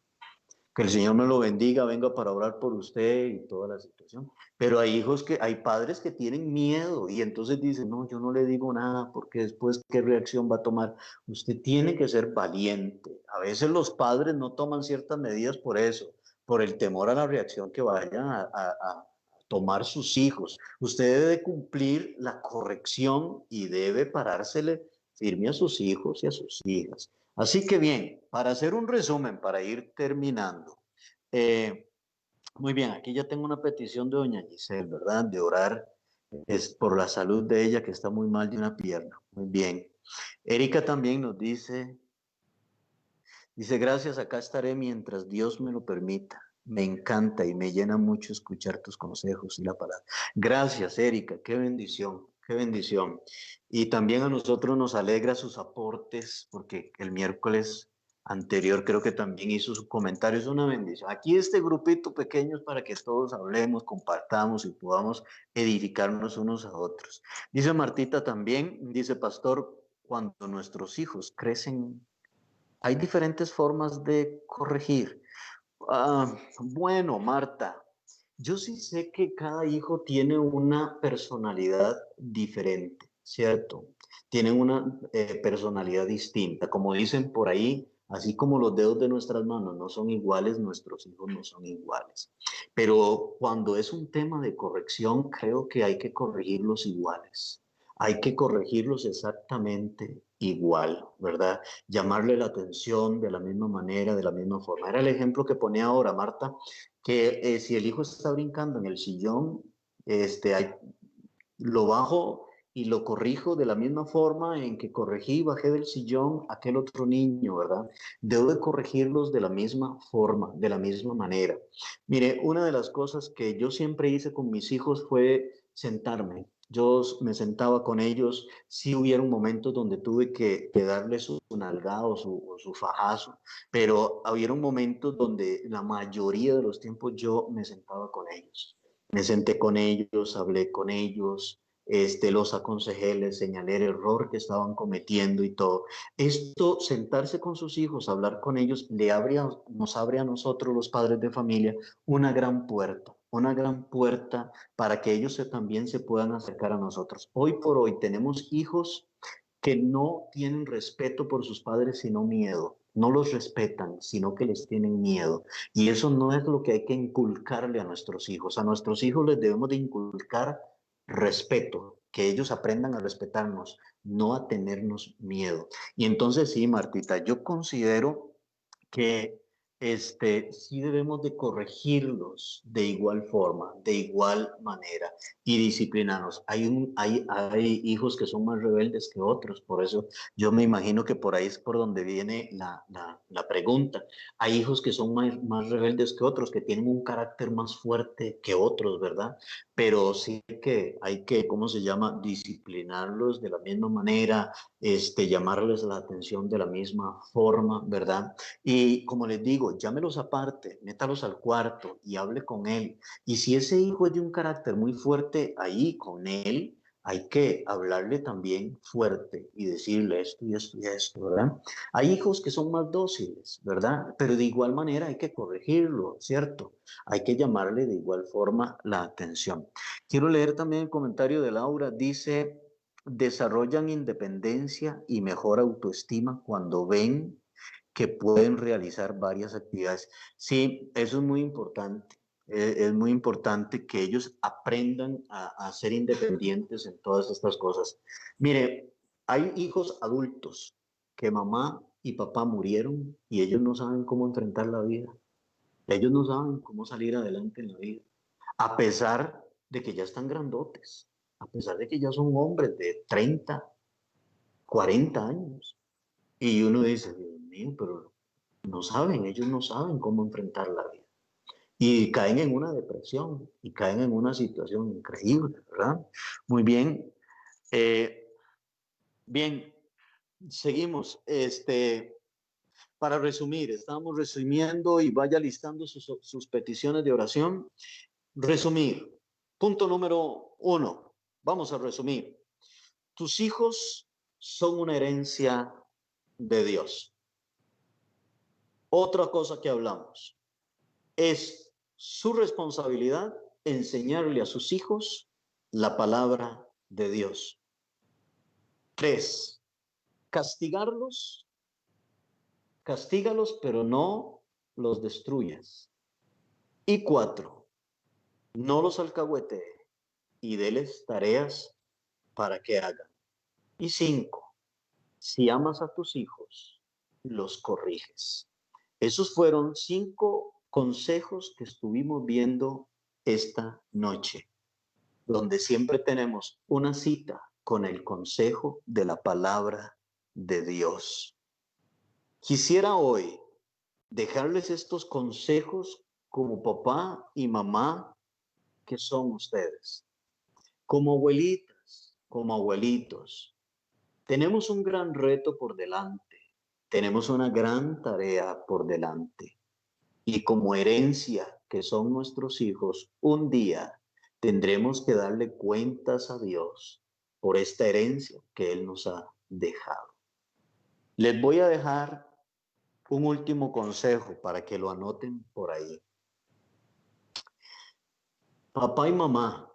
Speaker 1: Que el Señor me lo bendiga, venga para orar por usted y toda la situación. Pero hay hijos que, hay padres que tienen miedo y entonces dicen, no, yo no le digo nada porque después, ¿qué reacción va a tomar? Usted tiene que ser valiente. A veces los padres no toman ciertas medidas por eso, por el temor a la reacción que vayan a tomar sus hijos. Usted debe cumplir la corrección y debe parársele firme a sus hijos y a sus hijas. Así que bien, para hacer un resumen, para ir terminando, eh, muy bien, aquí ya tengo una petición de doña Giselle, ¿verdad? De orar es por la salud de ella que está muy mal de una pierna. Muy bien. Erika también nos dice, gracias, acá estaré mientras Dios me lo permita. Me encanta y me llena mucho escuchar tus consejos y la palabra. Gracias, Erika, qué bendición, qué bendición. Y también a nosotros nos alegra sus aportes, porque el miércoles anterior creo que también hizo su comentario, es una bendición. Aquí este grupito pequeño es para que todos hablemos, compartamos y podamos edificarnos unos a otros. Dice Martita también, dice Pastor, cuando nuestros hijos crecen hay diferentes formas de corregir. Bueno, Marta, yo sí sé que cada hijo tiene una personalidad diferente, ¿cierto? Tienen una personalidad distinta. Como dicen por ahí, así como los dedos de nuestras manos no son iguales, nuestros hijos no son iguales. Pero cuando es un tema de corrección, creo que hay que corregirlos iguales. Hay que corregirlos exactamente igual, ¿verdad? Llamarle la atención de la misma manera, de la misma forma. Era el ejemplo que ponía ahora Marta, que si el hijo está brincando en el sillón, hay, lo bajo y lo corrijo de la misma forma en que corregí, bajé del sillón a aquel otro niño, ¿verdad? Debo de corregirlos de la misma forma, de la misma manera. Mire, una de las cosas que yo siempre hice con mis hijos fue sentarme. Yo me sentaba con ellos, si hubiera un momento donde tuve que darles su nalgada o su fajazo, pero hubiera un momento donde la mayoría de los tiempos yo me sentaba con ellos. Me senté con ellos, hablé con ellos, los aconsejé, les señalé el error que estaban cometiendo y todo. Esto, sentarse con sus hijos, hablar con ellos, nos abre a nosotros, los padres de familia, una gran puerta para que ellos también se puedan acercar a nosotros. Hoy por hoy tenemos hijos que no tienen respeto por sus padres, sino miedo. No los respetan, sino que les tienen miedo. Y eso no es lo que hay que inculcarle a nuestros hijos. A nuestros hijos les debemos de inculcar respeto, que ellos aprendan a respetarnos, no a tenernos miedo. Y entonces sí, Martita, yo considero que sí debemos de corregirlos de igual forma, de igual manera y disciplinarnos. Hay hijos que son más rebeldes que otros, por eso yo me imagino que por ahí es por donde viene la pregunta. Hay hijos que son más rebeldes que otros, que tienen un carácter más fuerte que otros, ¿verdad? Pero sí que hay que, ¿cómo se llama? Disciplinarlos de la misma manera, llamarles la atención de la misma forma, ¿verdad? Y como les digo, llámelos aparte, métalos al cuarto y hable con él. Y si ese hijo es de un carácter muy fuerte, ahí con él hay que hablarle también fuerte y decirle esto y esto y esto, ¿verdad? Hay hijos que son más dóciles, ¿verdad? Pero de igual manera hay que corregirlo, ¿cierto? Hay que llamarle de igual forma la atención. Quiero leer también el comentario de Laura. Dice, desarrollan independencia y mejor autoestima cuando ven que pueden realizar varias actividades. Sí, eso es muy importante. Es muy importante que ellos aprendan a ser independientes en todas estas cosas. Mire, hay hijos adultos que mamá y papá murieron y ellos no saben cómo enfrentar la vida. Ellos no saben cómo salir adelante en la vida, a pesar de que ya están grandotes, a pesar de que ya son hombres de 30, 40 años. Y uno dice, Dios mío, pero no saben, ellos no saben cómo enfrentar la vida. Y caen en una depresión y caen en una situación increíble, ¿verdad? Muy bien. Eh, bien, seguimos. Para resumir, estamos resumiendo y vaya listando sus peticiones de oración. Resumir. Punto número 1. Vamos a resumir. Tus hijos son una herencia de Dios. Otra cosa que hablamos. Es su responsabilidad enseñarle a sus hijos la palabra de Dios. 3. Castigarlos. Castígalos, pero no los destruyas. Y 4. No los alcahuetee y déles tareas para que hagan. Y 5. Si amas a tus hijos, los corriges. Esos fueron 5 consejos que estuvimos viendo esta noche, donde siempre tenemos una cita con el consejo de la palabra de Dios. Quisiera hoy dejarles estos consejos como papá y mamá que son ustedes, como abuelitas, como abuelitos. Tenemos un gran reto por delante, tenemos una gran tarea por delante. Y como herencia que son nuestros hijos, un día tendremos que darle cuentas a Dios por esta herencia que Él nos ha dejado. Les voy a dejar un último consejo para que lo anoten por ahí. Papá y mamá,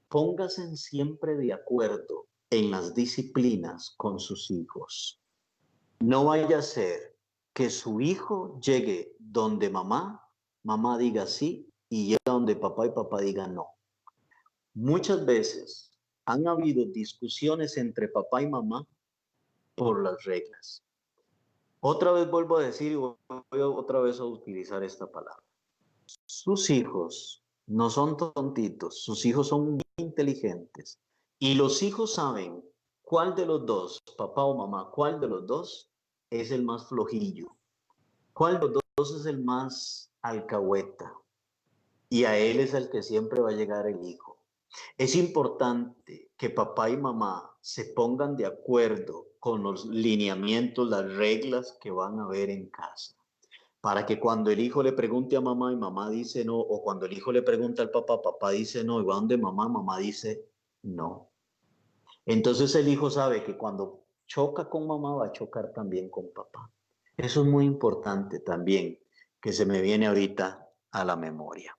Speaker 1: pónganse siempre de acuerdo en las disciplinas con sus hijos. No vaya a ser que su hijo llegue donde mamá, mamá diga sí, y llega donde papá y papá digan no. Muchas veces han habido discusiones entre papá y mamá por las reglas. Otra vez vuelvo a decir y voy otra vez a utilizar esta palabra. Sus hijos no son tontitos, sus hijos son muy inteligentes. Y los hijos saben cuál de los dos, papá o mamá, cuál de los dos es el más flojillo, cuál de los dos es el más alcahueta. Y a él es el que siempre va a llegar el hijo. Es importante que papá y mamá se pongan de acuerdo con los lineamientos, las reglas que van a haber en casa, para que cuando el hijo le pregunte a mamá y mamá dice no, o cuando el hijo le pregunta al papá, papá dice no, y va donde mamá, mamá dice no. Entonces el hijo sabe que cuando choca con mamá va a chocar también con papá. Eso es muy importante también, que se me viene ahorita a la memoria.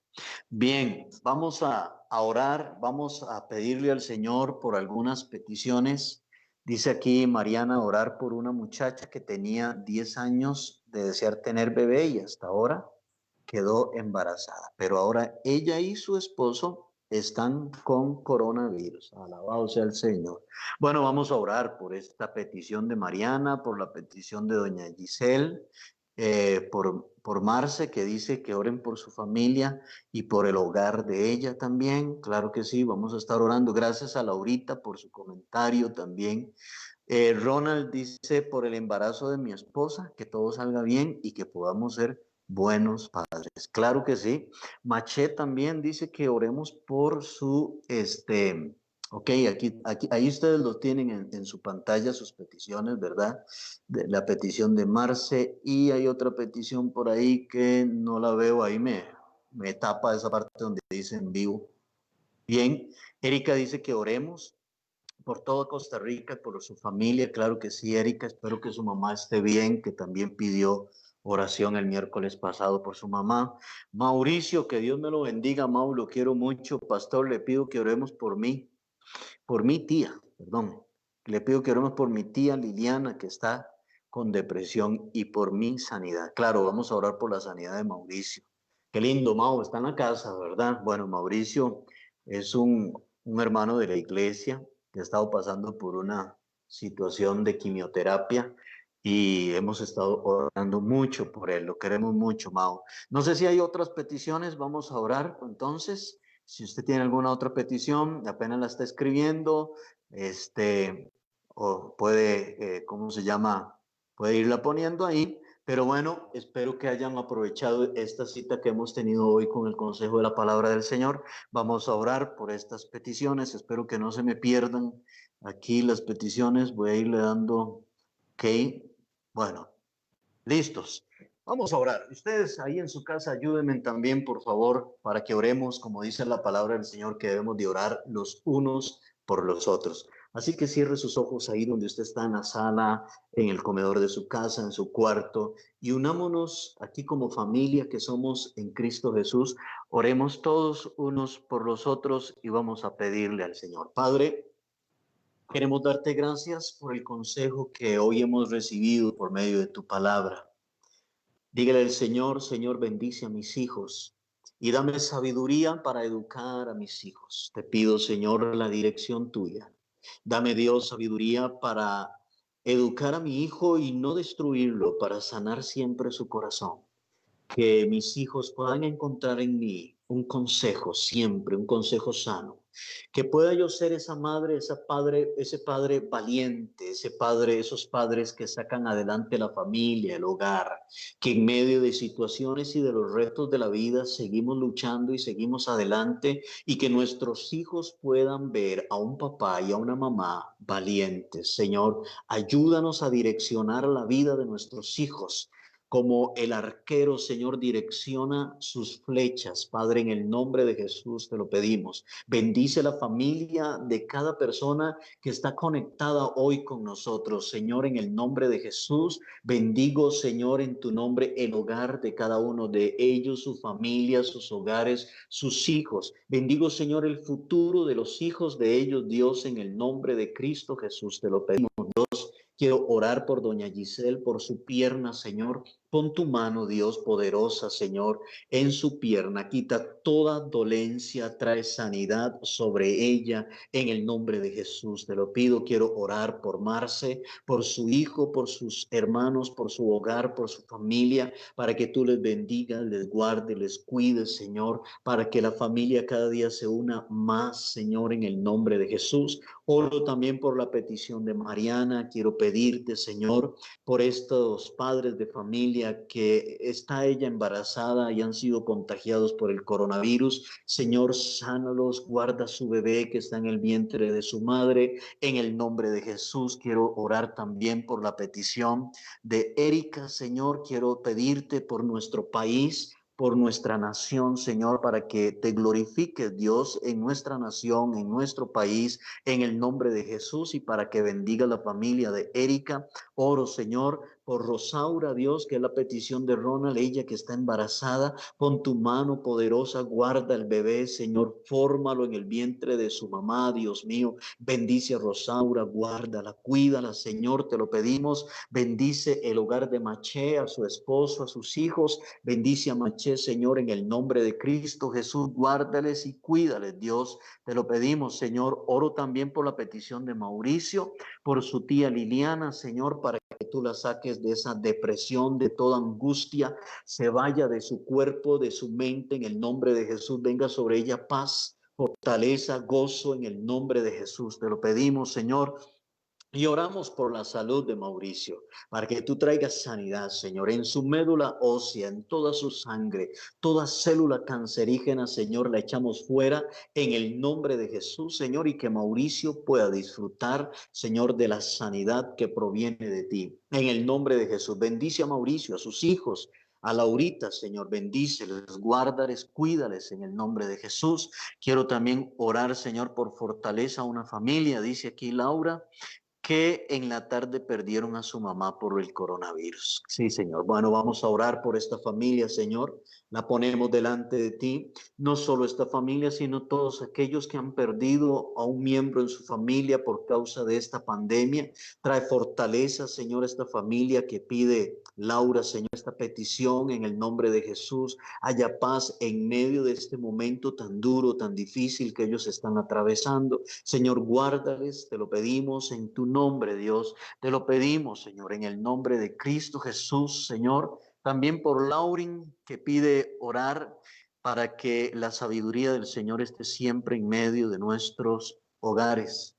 Speaker 1: Bien, vamos a orar, vamos a pedirle al Señor por algunas peticiones. Dice aquí Mariana, orar por una muchacha que tenía 10 años de desear tener bebé y hasta ahora quedó embarazada. Pero ahora ella y su esposo están con coronavirus. Alabado sea el Señor. Bueno, vamos a orar por esta petición de Mariana, por la petición de doña Giselle. por Marce, que dice que oren por su familia y por el hogar de ella también. Claro que sí, vamos a estar orando. Gracias a Laurita por su comentario también. Ronald dice por el embarazo de mi esposa, que todo salga bien y que podamos ser buenos padres. Claro que sí. Maché también dice que oremos por su, ok, ahí ustedes lo tienen en su pantalla, sus peticiones, ¿verdad? La petición de Marce, y hay otra petición por ahí que no la veo, ahí me tapa esa parte donde dice en vivo. Bien, Erika dice que oremos por todo Costa Rica, por su familia. Claro que sí, Erika, espero que su mamá esté bien, que también pidió oración el miércoles pasado por su mamá. Mauricio, que Dios me lo bendiga, Mau, lo quiero mucho. Pastor, le pido que oremos por mi tía, perdón. Le pido que oremos por mi tía Liliana, que está con depresión, y por mi sanidad. Claro, vamos a orar por la sanidad de Mauricio. Qué lindo, Mau, está en la casa, ¿verdad? Bueno, Mauricio es un hermano de la iglesia que ha estado pasando por una situación de quimioterapia y hemos estado orando mucho por él. Lo queremos mucho, Mau. No sé si hay otras peticiones, vamos a orar entonces. Si usted tiene alguna otra petición, apenas la está escribiendo, o puede, ¿cómo se llama? Puede irla poniendo ahí. Pero bueno, espero que hayan aprovechado esta cita que hemos tenido hoy con el consejo de la palabra del Señor. Vamos a orar por estas peticiones. Espero que no se me pierdan aquí las peticiones. Voy a irle dando, ok. Bueno, listos. Vamos a orar. Ustedes ahí en su casa ayúdenme también, por favor, para que oremos, como dice la palabra del Señor, que debemos de orar los unos por los otros. Así que cierre sus ojos ahí donde usted está, en la sala, en el comedor de su casa, en su cuarto, y unámonos aquí como familia que somos en Cristo Jesús. Oremos todos unos por los otros y vamos a pedirle al Señor. Padre, queremos darte gracias por el consejo que hoy hemos recibido por medio de tu palabra. Dígale al Señor, Señor, bendice a mis hijos y dame sabiduría para educar a mis hijos. Te pido, Señor, la dirección tuya. Dame, Dios, sabiduría para educar a mi hijo y no destruirlo, para sanar siempre su corazón. Que mis hijos puedan encontrar en mí un consejo siempre, un consejo sano. Que pueda yo ser esa madre, esa padre, ese padre valiente, ese padre, esos padres que sacan adelante la familia, el hogar, que en medio de situaciones y de los retos de la vida seguimos luchando y seguimos adelante, y que nuestros hijos puedan ver a un papá y a una mamá valientes. Señor, ayúdanos a direccionar la vida de nuestros hijos como el arquero, Señor, direcciona sus flechas. Padre, en el nombre de Jesús te lo pedimos. Bendice la familia de cada persona que está conectada hoy con nosotros. Señor, en el nombre de Jesús, bendigo, Señor, en tu nombre el hogar de cada uno de ellos, su familia, sus hogares, sus hijos. Bendigo, Señor, el futuro de los hijos de ellos, Dios, en el nombre de Cristo Jesús te lo pedimos, Dios. Quiero orar por doña Giselle, por su pierna, Señor. Pon tu mano, Dios, poderosa, Señor, en su pierna. Quita toda dolencia, trae sanidad sobre ella en el nombre de Jesús. Te lo pido. Quiero orar por Marce, por su hijo, por sus hermanos, por su hogar, por su familia, para que tú les bendigas, les guardes, les cuides, Señor, para que la familia cada día se una más, Señor, en el nombre de Jesús. Oro también por la petición de Mariana. Quiero pedirte, Señor, por estos padres de familia que está ella embarazada y han sido contagiados por el coronavirus. Señor, sánalos, guarda su bebé que está en el vientre de su madre. En el nombre de Jesús, quiero orar también por la petición de Erika. Señor, quiero pedirte por nuestro país, por nuestra nación, Señor, para que te glorifiques, Dios, en nuestra nación, en nuestro país, en el nombre de Jesús, y para que bendiga la familia de Erika. Oro, Señor, por Rosaura, Dios, que es la petición de Ronald, ella que está embarazada. Pon tu mano poderosa, guarda el bebé, Señor, fórmalo en el vientre de su mamá, Dios mío. Bendice a Rosaura, guárdala, cuídala, Señor, te lo pedimos. Bendice el hogar de Maché, a su esposo, a sus hijos. Bendice a Maché, Señor, en el nombre de Cristo Jesús. Guárdales y cuídales, Dios. Te lo pedimos, Señor. Oro también por la petición de Mauricio, por su tía Liliana, Señor, para que tú la saques estrés, de esa depresión, de toda angustia, se vaya de su cuerpo, de su mente, en el nombre de Jesús. Venga sobre ella paz, fortaleza, gozo en el nombre de Jesús. Te lo pedimos, Señor. Y oramos por la salud de Mauricio, para que tú traigas sanidad, Señor, en su médula ósea, en toda su sangre, toda célula cancerígena, Señor, la echamos fuera en el nombre de Jesús, Señor, y que Mauricio pueda disfrutar, Señor, de la sanidad que proviene de ti. En el nombre de Jesús, bendice a Mauricio, a sus hijos, a Laurita, Señor, bendíceles, guárdales, cuídales en el nombre de Jesús. Quiero también orar, Señor, por fortaleza a una familia, dice aquí Laura, que en la tarde perdieron a su mamá por el coronavirus. Sí, Señor. Bueno, vamos a orar por esta familia, Señor. La ponemos delante de ti. No solo esta familia, sino todos aquellos que han perdido a un miembro en su familia por causa de esta pandemia. Trae fortaleza, Señor, a esta familia que pide Laura, Señor, esta petición en el nombre de Jesús. Haya paz en medio de este momento tan duro, tan difícil que ellos están atravesando. Señor, guárdales, te lo pedimos en tu nombre, Dios. Te lo pedimos, Señor, en el nombre de Cristo Jesús, Señor. También por Laurin, que pide orar para que la sabiduría del Señor esté siempre en medio de nuestros hogares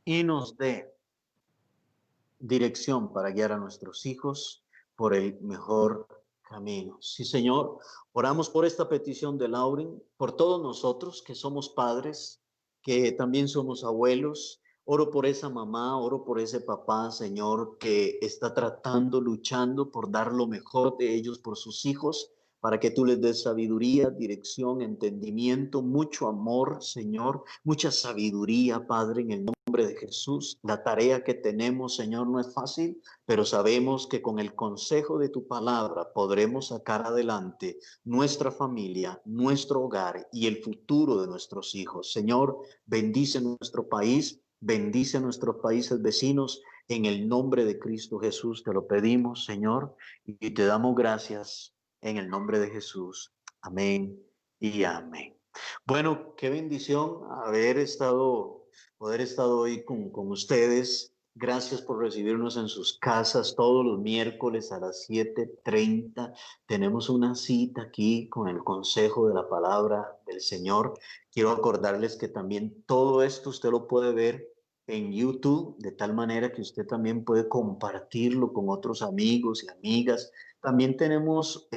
Speaker 1: y nos dé dirección para guiar a nuestros hijos por el mejor camino. Sí, Señor, oramos por esta petición de Lauren, por todos nosotros que somos padres, que también somos abuelos. Oro por esa mamá, oro por ese papá, Señor, que está tratando, luchando por dar lo mejor de ellos por sus hijos, para que tú les des sabiduría, dirección, entendimiento, mucho amor, Señor, mucha sabiduría, Padre, en el nombre de Jesús. La tarea que tenemos, Señor, no es fácil, pero sabemos que con el consejo de tu palabra podremos sacar adelante nuestra familia, nuestro hogar y el futuro de nuestros hijos. Señor, bendice nuestro país, bendice nuestros países vecinos. En el nombre de Cristo Jesús te lo pedimos, Señor, y te damos gracias en el nombre de Jesús. Amén y amén. Bueno, qué bendición poder estar hoy con ustedes. Gracias por recibirnos en sus casas todos los miércoles a las 7:30. Tenemos una cita aquí con el consejo de la palabra del Señor. Quiero acordarles que también todo esto usted lo puede ver en YouTube, de tal manera que usted también puede compartirlo con otros amigos y amigas. También tenemos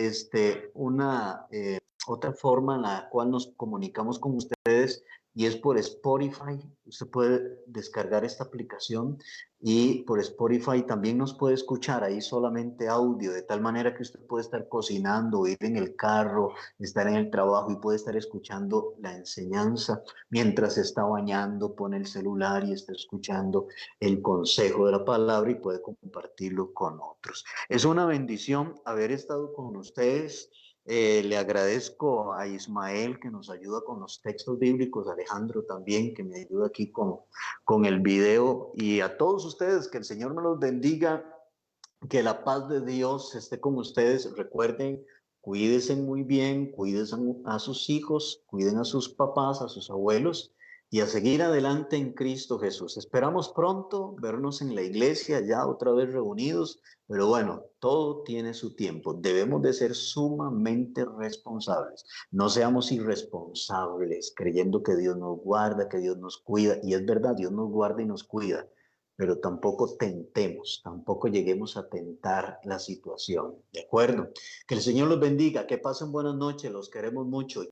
Speaker 1: otra forma en la cual nos comunicamos con ustedes y es por Spotify. Usted puede descargar esta aplicación y por Spotify también nos puede escuchar ahí solamente audio, de tal manera que usted puede estar cocinando, ir en el carro, estar en el trabajo y puede estar escuchando la enseñanza mientras se está bañando, pone el celular y está escuchando el consejo de la palabra y puede compartirlo con otros. Es una bendición haber estado con ustedes. Le agradezco a Ismael que nos ayuda con los textos bíblicos, a Alejandro también que me ayuda aquí con el video y a todos ustedes, que el Señor me los bendiga, que la paz de Dios esté con ustedes. Recuerden, cuídense muy bien, cuídense a sus hijos, cuiden a sus papás, a sus abuelos y a seguir adelante en Cristo Jesús. Esperamos pronto vernos en la iglesia ya otra vez reunidos, pero bueno, todo tiene su tiempo. Debemos de ser sumamente responsables. No seamos irresponsables creyendo que Dios nos guarda, que Dios nos cuida. Y es verdad, Dios nos guarda y nos cuida, pero tampoco tentemos, tampoco lleguemos a tentar la situación. ¿De acuerdo? Que el Señor los bendiga, que pasen buenas noches, los queremos mucho.